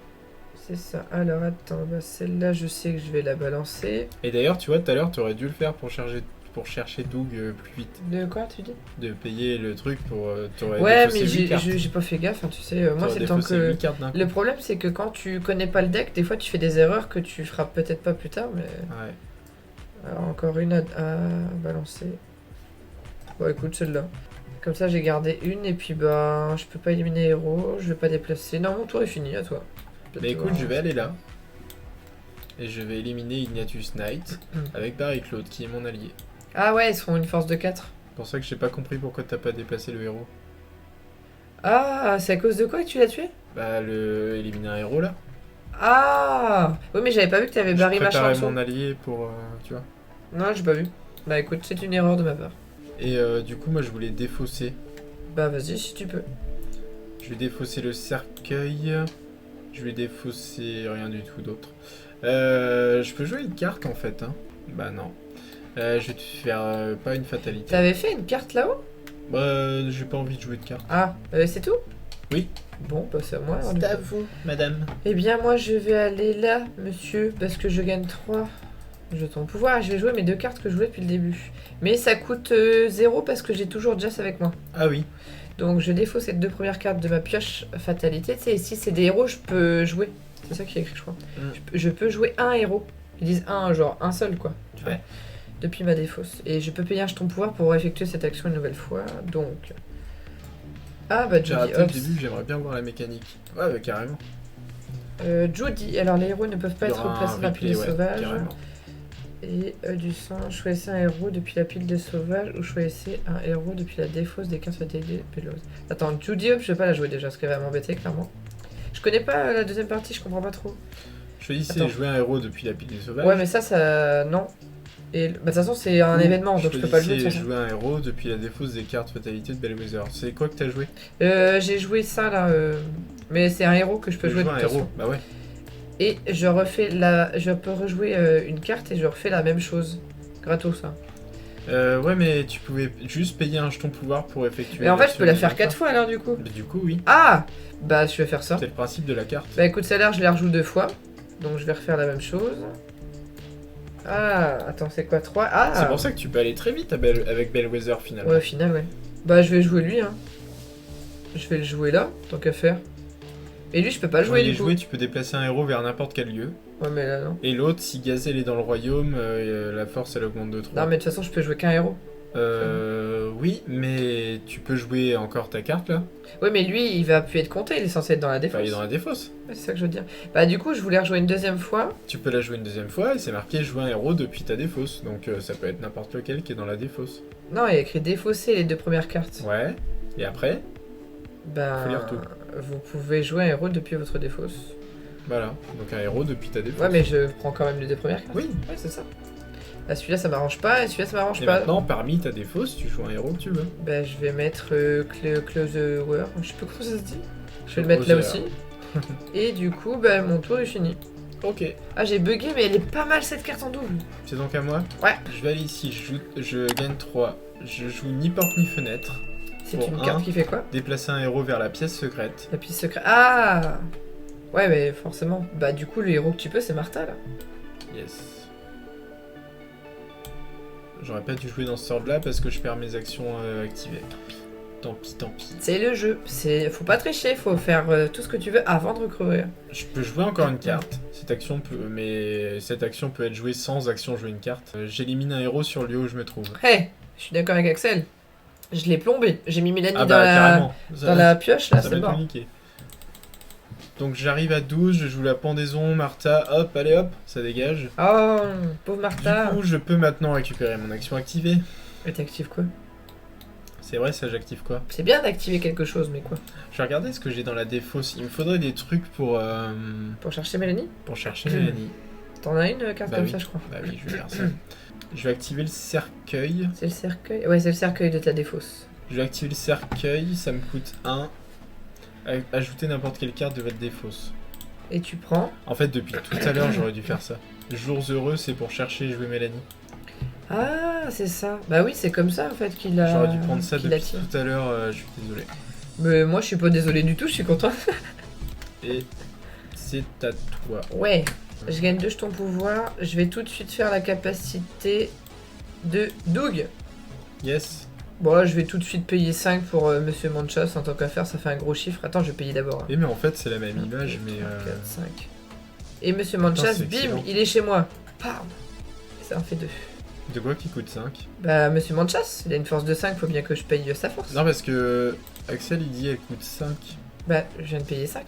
c'est ça. Alors attends, bah celle-là je sais que je vais la balancer. Et d'ailleurs, tu vois, tout à l'heure, tu aurais dû le faire pour chercher Doug plus vite. De quoi tu dis? De payer le truc pour... t'aurais Ouais, défaussé mais 8 cartes. j'ai pas fait gaffe, hein, tu sais. Moi T'aurais c'est le temps défaussé que... 8 cartes d'un coup. Le problème c'est que quand tu connais pas le deck, des fois tu fais des erreurs que tu feras peut-être pas plus tard, mais... Ouais. Alors encore une à balancer. Bon écoute celle-là. Comme ça j'ai gardé une et puis bah je peux pas éliminer héros, je vais pas déplacer. Non mon tour est fini, à toi. Bah écoute, je vais aller là. Et je vais éliminer Ignatius Knight avec Barry Claude qui est mon allié. Ah ouais, ils seront une force de 4. C'est pour ça que j'ai pas compris pourquoi t'as pas déplacé le héros. Ah, c'est à cause de quoi que tu l'as tué? Bah éliminer un héros là. Ah oui mais j'avais pas vu que t'avais Barry Je machin en préparais dessous. mon allié pour... tu vois. Non j'ai pas vu. Bah écoute, c'est une erreur de ma part. Et du coup, moi je voulais défausser. Bah vas-y si tu peux. Je vais défausser le cercueil. Je vais défausser rien du tout d'autre. Je peux jouer une carte en fait. Hein. Bah non. Je vais te faire pas une fatalité. T'avais fait une carte là-haut? Bah j'ai pas envie de jouer de carte. Ah, c'est tout? Oui. Bon, bah c'est à moi. alors, du C'est à coup. vous, madame. Eh bien moi je vais aller là, monsieur, parce que je gagne 3 jetons pouvoir. Je vais jouer mes 2 cartes que je jouais depuis le début. Mais ça coûte 0 parce que j'ai toujours Jess avec moi. Ah oui. Donc je défausse ces 2 premières cartes de ma pioche fatalité. Tu sais, ici c'est des héros, je peux jouer. C'est ça qui est écrit, je crois. Je peux jouer un héros. Ils disent un, genre un seul, quoi. Tu vois. Ouais. Depuis ma défausse. Et je peux payer un jeton pouvoir pour effectuer cette action une nouvelle fois. Donc. Ah bah J'ai Judy, raté le hop. début, j'aimerais bien voir la mécanique. Ouais, bah, carrément. Judy, alors les héros ne peuvent pas Il y être aura un placés dans la pile de replay, ouais, sauvages. carrément. Et du sang, choisissez un héros depuis la pile de sauvages ou choisissez un héros depuis la défausse des cartes fatalisées Pélos. Attends, Judy Hop, je vais pas la jouer déjà parce qu'elle va m'embêter clairement. Je connais pas la deuxième partie, je comprends pas trop. Choisissez Attends. jouer un héros depuis la pile des sauvages. Ouais, mais ça. Non. Et bah, de toute façon, c'est un événement donc je peux pas le jouer de toute Choisissez façon. jouer un héros depuis la défausse des cartes fatalité de Bellwether. C'est quoi que t'as joué? J'ai joué ça là, mais c'est un héros que je peux Tu jouer de un toute façon. héros, bah ouais. Et je peux rejouer une carte et je refais la même chose. Gratos ça. Ouais, mais tu pouvais juste payer un jeton pouvoir pour effectuer. Mais en fait, je peux la l'action faire 4 fois alors du coup. Mais du coup, oui. Ah bah je vais faire ça. C'est le principe de la carte. Bah écoute, celle-là, je la rejoue 2 fois. Donc je vais refaire la même chose. Ah, attends, c'est quoi 3? Ah C'est pour ça que tu peux aller très vite avec Bellwether finalement. Ouais, au final, ouais. Bah je vais jouer lui, hein. Je vais le jouer là, tant qu'à faire. Et lui, je peux pas le Quand jouer il est du coup. joué, tu peux déplacer un héros vers n'importe quel lieu. Ouais, mais là, non. Et l'autre, si Gazelle est dans le royaume, la force elle augmente de 3. Non, mais de toute façon, je peux jouer qu'un héros. Oui, mais tu peux jouer encore ta carte là. Ouais, mais lui, il va plus être compté, il est censé être dans la défausse. Enfin, il est dans la défausse. Ouais, c'est ça que je veux dire. Bah, du coup, je voulais rejouer une deuxième fois. Tu peux la jouer une deuxième fois et c'est marqué jouer un héros depuis ta défausse. Donc ça peut être n'importe lequel qui est dans la défausse. Non, il y a écrit défausser les deux premières cartes. Ouais. Et après, Bah, faut lire tout. vous pouvez jouer un héros depuis votre défausse. Voilà. Donc un héros depuis ta défausse. Ouais, mais je prends quand même les deux premières cartes. Oui. Ouais, c'est ça. Bah, celui-là, ça m'arrange pas, et celui-là, ça m'arrange Et pas. maintenant, parmi ta défausse, tu joues un héros que tu veux. Bah, je vais mettre Closer. Je sais pas comment ça se dit. Je vais le mettre là aussi. Et du coup, bah, mon tour est fini. Ok. Ah, j'ai bugué, mais elle est pas mal cette carte en double. C'est donc à moi. Ouais. Je vais aller ici, je gagne 3. Je joue ni porte ni fenêtre. C'est Pour une un. carte qui fait quoi? Déplacer un héros vers la pièce secrète. La pièce secrète. Ah! Ouais, mais forcément. Bah, du coup, le héros que tu peux, c'est Martha là. Yes. J'aurais pas dû jouer dans ce sort là parce que je perds mes actions activées. Tant pis, tant pis. C'est le jeu. Faut pas tricher, faut faire tout ce que tu veux avant de recourir. Je peux jouer encore une carte. Cette action peut être jouée sans action jouer une carte. J'élimine un héros sur le lieu où je me trouve. Hey, je suis d'accord avec Axel. Je l'ai plombé. J'ai mis Mélanie Ah bah carrément. dans la pioche là, Ça c'est m'a bon. tout niqué. Donc j'arrive à 12, je joue la pendaison, Martha, hop, allez hop, ça dégage. Oh, pauvre Martha. Du coup, je peux maintenant récupérer mon action activée. Et t'actives quoi? C'est vrai, ça j'active quoi? C'est bien d'activer quelque chose, mais quoi? Je vais regarder ce que j'ai dans la défausse. Il me faudrait des trucs pour Pour chercher Mélanie? chercher Mélanie. T'en as une carte Bah comme oui. ça, je crois. Bah oui, je vais faire ça. Je vais activer le cercueil. C'est le cercueil? Ouais, c'est le cercueil de ta défausse. Je vais activer le cercueil, ça me coûte 1. Ajouter n'importe quelle carte de votre défausse. Et tu prends. En fait, depuis tout à l'heure, j'aurais dû faire ça. Jours heureux, c'est pour chercher et jouer Mélanie. Ah, c'est ça. Bah oui, c'est comme ça en fait qu'il a. J'aurais dû prendre ça qu'il depuis attire. tout à l'heure, je suis désolé. Mais moi, je suis pas désolé du tout, je suis content. Et c'est à toi. Ouais, je gagne 2 jetons pouvoir. Je vais tout de suite faire la capacité de Doug. Yes. Bon, là, je vais tout de suite payer 5 pour Monsieur Manchas. En tant qu'affaire, ça fait un gros chiffre. Attends, je vais payer d'abord. Et mais en fait, c'est la même image, mais 4, 5. Et Monsieur Manchas, c'est bim, excellent. il est chez moi. Pam. Ça en fait 2. de quoi qui coûte 5? Bah, Monsieur Manchas, il a une force de 5, faut bien que je paye sa force. Non, parce que Axel, il dit elle coûte 5. Bah, je viens de payer 5.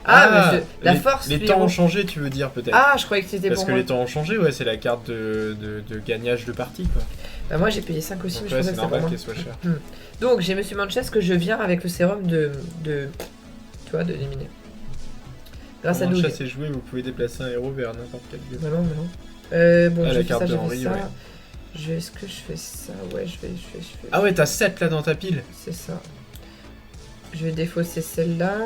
Ah, monsieur, la force. Les du temps héros. ont changé, tu veux dire, peut-être. Ah, je croyais que c'était Parce pour que moi. les temps ont changé, ouais, c'est la carte de gagnage de partie, quoi. Bah, moi, j'ai payé 5 aussi, Donc mais ouais, je c'est pensais que c'était pour normal moi. qu'elle soit chère. Donc, j'ai Monsieur Manchas que je viens avec le sérum de tu vois, d'éliminer. Grâce à Comment Doug. chasse et jouer, vous pouvez déplacer un héros vers n'importe quel lieu. Bah non, bah non. Bon, Ah, je la fais carte ça, de je fais Henri, ça. ouais. Est-ce que je fais ça? Ouais, je fais. Ah ouais, t'as 7 là dans ta pile. C'est ça. Je vais défausser celle-là.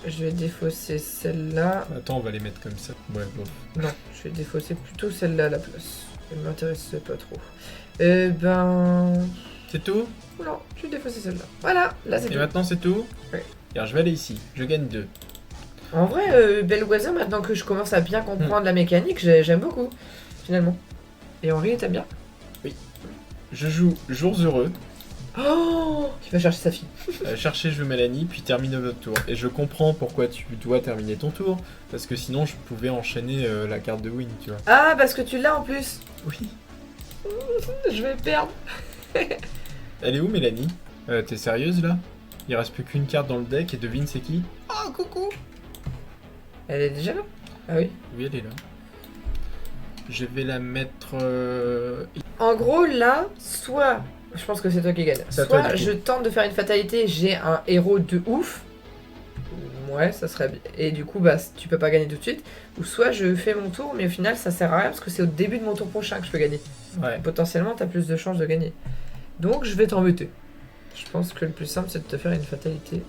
Je vais défausser celle-là. Attends, on va les mettre comme ça. Ouais, bon. Non, je vais défausser plutôt celle-là à la place. Elle m'intéresse pas trop. Ben... C'est tout? Non, je vais défausser celle-là. Voilà, là c'est Et tout. maintenant c'est tout? Ouais. Alors je vais aller ici, je gagne 2. En vrai, Bellwether, maintenant que je commence à bien comprendre la mécanique, j'aime beaucoup, finalement. Et Henri, t'aimes bien? Je joue Jours Heureux, Oh, il va chercher sa fille. chercher je Mélanie, puis termine votre tour. Et je comprends pourquoi tu dois terminer ton tour, parce que sinon je pouvais enchaîner la carte de win, tu vois. Ah, parce que tu l'as en plus. Oui. Je vais perdre. Elle est où Mélanie? T'es sérieuse là? Il reste plus qu'une carte dans le deck et devine c'est qui? Oh coucou! Elle est déjà là? Ah oui. Oui elle est là. Je vais la mettre... En gros, là, soit... Je pense que c'est toi qui gagne. C'est à toi, Soit du coup. je tente de faire une fatalité, j'ai un héros de ouf. Ouais, ça serait bien. Et du coup, bah, tu peux pas gagner tout de suite. Ou soit je fais mon tour, mais au final, ça sert à rien parce que c'est au début de mon tour prochain que je peux gagner. Ouais. Potentiellement, t'as plus de chances de gagner. Donc, je vais t'embêter. Je pense que le plus simple, c'est de te faire une fatalité.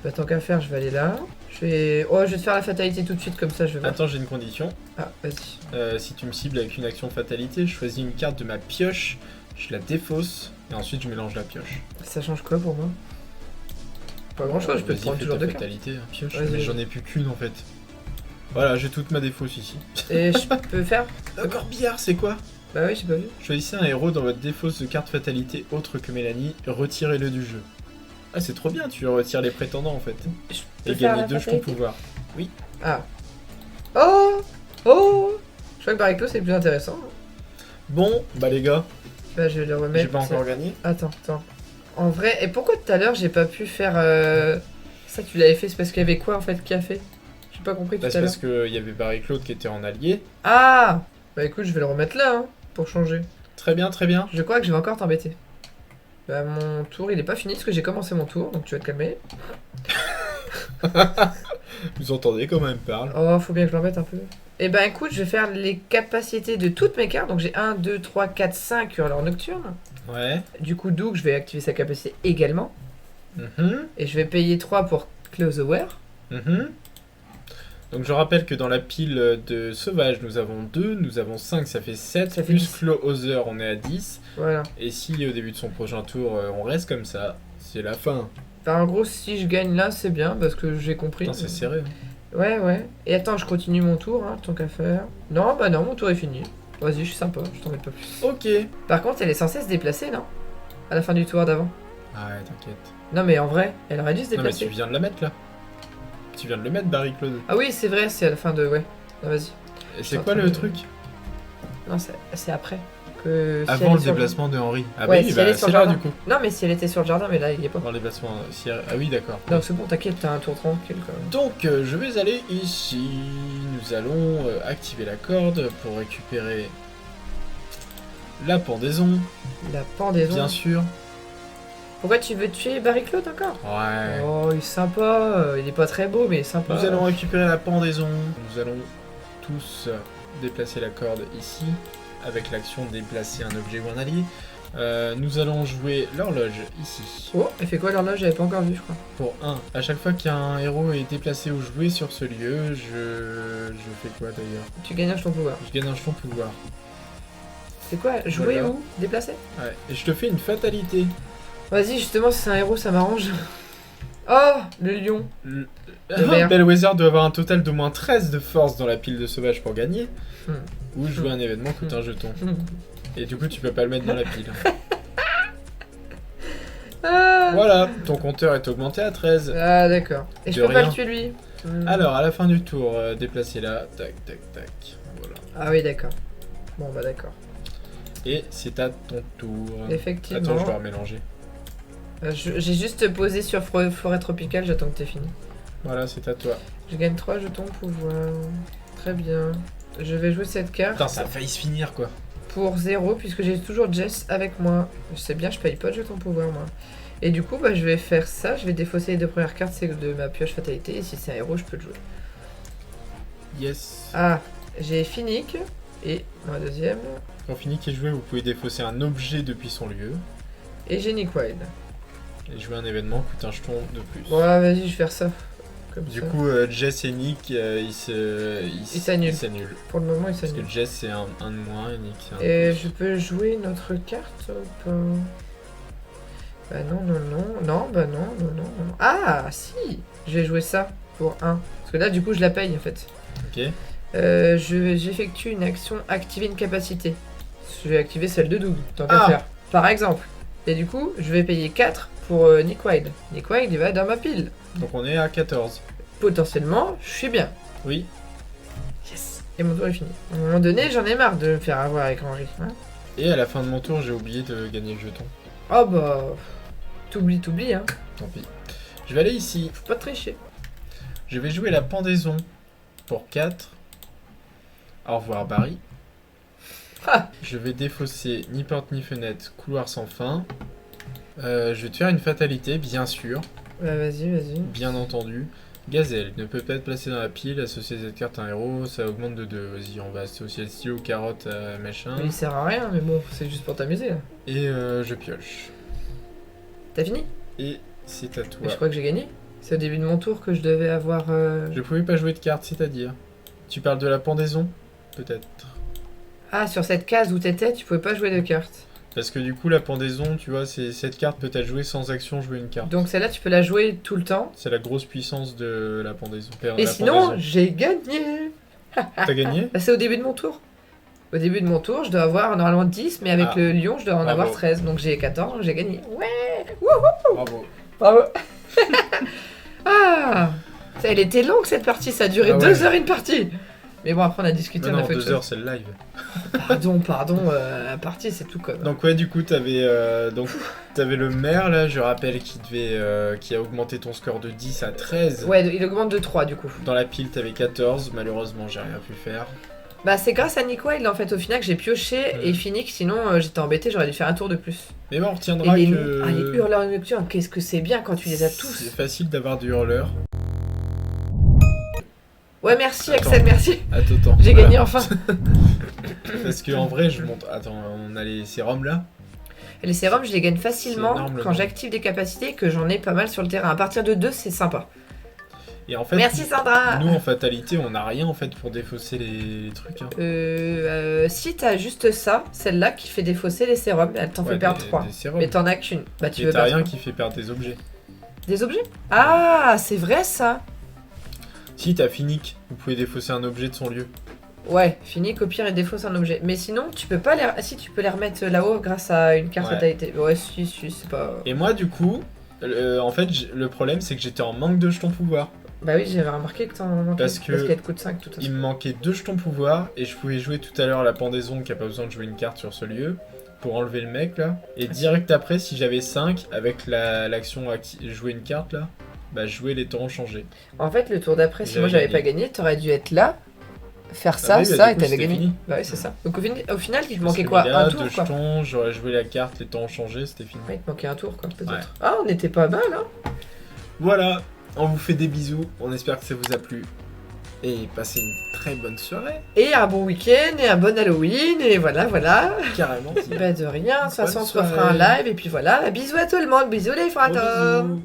Bah, tant qu'à faire, je vais aller là. Je vais te faire la fatalité tout de suite, comme ça, je vais voir. Attends, j'ai une condition. Ah, vas-y. Si tu me cibles avec une action fatalité, je choisis une carte de ma pioche, je la défausse, et ensuite je mélange la pioche. Ça change quoi pour moi? Pas grand chose, je peux Vas-y, prendre fais toujours ta deux cartes. fatalité, pioche, Vas-y. mais j'en ai plus qu'une en fait. Voilà, j'ai toute ma défausse ici. Et je peux faire? Encore billard, c'est quoi? Bah oui, j'ai pas vu. Choisissez un héros dans votre défausse de carte fatalité autre que Mélanie, retirez-le du jeu. Ah, c'est trop bien, tu retires les prétendants en fait. Je Et peux faire gagner la 2 jetons fatalité pouvoir. Ah. Oh. Oh. Je crois que Bariclo c'est plus intéressant. Bon, bah les gars, Bah, je vais le remettre. J'ai pas encore gagné. Attends. En vrai, et pourquoi tout à l'heure j'ai pas pu faire ça? Tu l'avais fait, c'est parce qu'il y avait quoi en fait qui a fait? J'ai pas compris tout à C'est l'heure. parce qu'il y avait Barry Claude qui était en allié. Ah! Bah écoute, je vais le remettre là, hein, pour changer. Très bien, très bien. Je crois que je vais encore t'embêter. Bah mon tour, il est pas fini parce que j'ai commencé mon tour, donc tu vas te calmer. Vous entendez comment elle me parle? Oh, faut bien que je l'embête un peu. Et ben écoute, je vais faire les capacités de toutes mes cartes. Donc j'ai 1, 2, 3, 4, 5 hurleurs nocturnes. Ouais. Du coup, Doug, je vais activer sa capacité également. Mhm. Et je vais payer 3 pour Close Aware. Mhm. Donc je rappelle que dans la pile de sauvage, nous avons 2, nous avons 5, ça fait 7. Ça fait Plus 10. Closer, on est à 10. Voilà. Et si au début de son prochain tour, on reste comme ça, c'est la fin. Bah, en gros, si je gagne là, c'est bien parce que j'ai compris. Putain, c'est serré. Ouais. Et attends, je continue mon tour, hein, tant qu'à faire. Non, bah non, mon tour est fini. Vas-y, je suis sympa, je t'en mets pas plus. Ok. Par contre, elle est censée se déplacer, non? À la fin du tour d'avant. Ah ouais, t'inquiète. Non, mais en vrai, elle aurait dû se Non mais déplacer. tu viens de la mettre là. Tu viens de le mettre, Barry Claude. Ah oui, c'est vrai, c'est à la fin de. Ouais. Non, vas-y. Et suis c'est en quoi train le de- truc? Non, c'est après. Que si elle Avant est le sur déplacement de Henri. Ah Ouais, oui, si bah elle est sur c'est le là jardin. du coup. Non, mais si elle était sur le jardin, mais là, il y est pas. Dans le déplacement. Ah oui, d'accord. Non, c'est bon, t'inquiète, t'as un tour tranquille quand même. Donc je vais aller ici. Nous allons activer la corde pour récupérer la pendaison, La pendaison. bien sûr. Pourquoi tu veux tuer Barry Claude encore? Ouais. Oh, il est sympa. Il est pas très beau, mais il est sympa. Nous allons récupérer la pendaison. Nous allons tous déplacer la corde ici avec l'action de déplacer un objet ou un allié. Nous allons jouer l'horloge ici. Oh, elle fait quoi l'horloge? J'avais pas encore vu, je crois. Pour 1, à chaque fois qu'un héros est déplacé ou joué sur ce lieu, je fais quoi d'ailleurs? Tu gagnes un jeton pouvoir. Je gagne un jeton pouvoir. C'est quoi? Jouer Voilà. ou déplacer? Ouais. Et je te fais une fatalité. Vas-y, justement, si c'est un héros, ça m'arrange. Oh, le lion. vert. Bellwether doit avoir un total d'au moins 13 de force dans la pile de sauvage pour gagner. Hmm. Ou jouer un événement coûte un jeton. Et du coup, tu peux pas le mettre dans la pile. Ah, Voilà, ton compteur est augmenté à 13. Ah, d'accord. Et je De peux pas rien. le tuer lui. Alors, à la fin du tour, déplacez là. Tac, tac, tac. Voilà. Ah oui, d'accord. Bon, bah d'accord. Et c'est à ton tour. Effectivement. Attends, je dois remélanger. J'ai juste posé sur forêt tropicale, j'attends que t'aies fini. Voilà, c'est à toi. Je gagne 3 jetons pouvoir. Très bien. Je vais jouer cette carte Putain, ça a failli se finir quoi. pour 0 puisque j'ai toujours Jess avec moi. Je sais bien, je paye pas de jetons pouvoir moi. Et du coup, bah, je vais faire ça. Je vais défausser les 2 premières cartes c'est de ma pioche fatalité. Et si c'est un héros, je peux le jouer. Yes. Ah, j'ai Finic. Et ma deuxième. Quand Finic est joué, vous pouvez défausser un objet depuis son lieu. Et j'ai Nick Wild. Et jouer un événement coûte un jeton de plus. Bon, ah, vas-y, je vais faire ça. Comme Du ça. coup, Jess et Nick, ils s'annulent. s'annulent. Pour le moment, il Parce que s'annule. Jess c'est un de moins et Nick c'est un de Et plus. je peux jouer une autre carte ou pas? Bah non. Non, bah non. Ah, si! Je vais jouer ça pour 1. Parce que là, du coup, je la paye en fait. Ok. J'effectue une action, activer une capacité. Je vais activer celle de Doug, tant qu'à Ah. faire. Par exemple. Et du coup, je vais payer 4 pour Nick Wild. Nick Wild, il va dans ma pile. Donc on est à 14. Potentiellement, je suis bien. Oui. Yes! Et mon tour est fini. À un moment donné, j'en ai marre de me faire avoir avec Henri. Hein. Et à la fin de mon tour, j'ai oublié de gagner le jeton. Oh bah. T'oublies, hein. Tant pis. Je vais aller ici. Faut pas tricher. Je vais jouer la pendaison pour 4. Au revoir Barry. Ah. Je vais défausser ni porte ni fenêtre, couloir sans fin. Je vais te faire une fatalité, bien sûr, Bah vas-y. bien entendu. Gazelle ne peut pas être placé dans la pile, associer cette carte à un héros, ça augmente de 2. Vas-y, on va associer le stylo, carotte, machin. Mais il sert à rien, mais bon, c'est juste pour t'amuser là. Et je pioche. T'as fini? Et c'est à toi. Mais je crois que j'ai gagné. C'est au début de mon tour que je devais avoir. Je pouvais pas jouer de carte, c'est-à-dire. Tu parles de la pendaison? Peut-être. Ah, sur cette case où t'étais, tu pouvais pas jouer de cartes. Parce que du coup, la pendaison, tu vois, c'est cette carte peut être jouée sans action jouer une carte. Donc celle-là, tu peux la jouer tout le temps. C'est la grosse puissance de la pendaison. Et La sinon, pendaison. j'ai gagné. T'as gagné? Bah, c'est au début de mon tour. Au début de mon tour, je dois avoir normalement 10, mais avec Ah. le lion, je dois en Bravo. avoir 13. Donc j'ai 14, donc j'ai gagné. Ouais! Wouhou! Bravo. Bravo! Ah! Ça, elle était longue cette partie, ça a duré Ah ouais. 2 heures une partie! Mais bon, après on a discuté, Non, on a non, fait autre 2 chose. heures, c'est le live. Pardon, la partie c'est tout comme. Donc ouais, du coup, t'avais le maire, là, je rappelle, qui a augmenté ton score de 10 à 13. Ouais, il augmente de 3 du coup. Dans la pile, t'avais 14. Malheureusement, j'ai rien pu faire. Bah c'est grâce à Nico Wild en fait au final que j'ai pioché et fini, que sinon j'étais embêté, j'aurais dû faire un tour de plus. Mais bon, on retiendra Et que... les hurleurs nocturnes, qu'est-ce que c'est bien quand tu les as tous. C'est facile d'avoir du hurleur. Ouais, merci Attends. Axel, merci. Attends. J'ai voilà. gagné enfin. Parce que en vrai, je monte... Attends, on a les sérums là. Et les sérums, je les gagne facilement C'est énorme, le quand nombre. j'active des capacités, que j'en ai pas mal sur le terrain. À partir de 2, c'est sympa. Et en fait, Merci Sandra. nous, en fatalité, on n'a rien en fait pour défausser les trucs. Hein. Si t'as juste ça, celle-là qui fait défausser les sérums, elle t'en Ouais, fait perdre des 3. sérums. Mais t'en as qu'une. Bah tu Et veux t'as perdre rien quoi qui fait perdre des objets. Des objets. Ah, c'est vrai ça. Si t'as Finic, vous pouvez défausser un objet de son lieu. Ouais, fini, copier et défausse un objet. Mais sinon, tu peux pas les... Si, tu peux les remettre là-haut grâce à une carte Ouais. fatalité. Ouais, si, c'est pas... Et moi, du coup, en fait, le problème, c'est que j'étais en manque de jetons pouvoir. Bah oui, j'avais remarqué que t'en manquais. Parce que- Parce qu'elle te coûte 5 tout à Il me manquait 2 jetons pouvoir et je pouvais jouer tout à l'heure la pendaison qui a pas besoin de jouer une carte sur ce lieu pour enlever le mec là. Et direct après, si j'avais 5 avec l'action jouer une carte là, bah jouer les torrents changés. En fait, le tour d'après, si J'avais moi j'avais gagné. pas gagné, t'aurais dû être là, faire ça, oui, bah, ça, du et coup, t'avais c'était gagné. fini. Bah oui, c'est ça. Donc au final, il te Parce manquait que quoi? là, Un tour 2 quoi? jetons, j'aurais joué la carte, les torrents changés, c'était fini. Ouais, il te manquait un tour quoi, peut-être. Ouais. Ah, on était pas mal, hein? Voilà, on vous fait des bisous, on espère que ça vous a plu. Et passez une très bonne soirée, Et un bon week-end, et un bon Halloween, et voilà. carrément. Bah de rien, de toute façon, on se Bonne refera un soirée. live, et puis voilà. Bisous à tout le monde, bisous les Gros fantômes! bisous.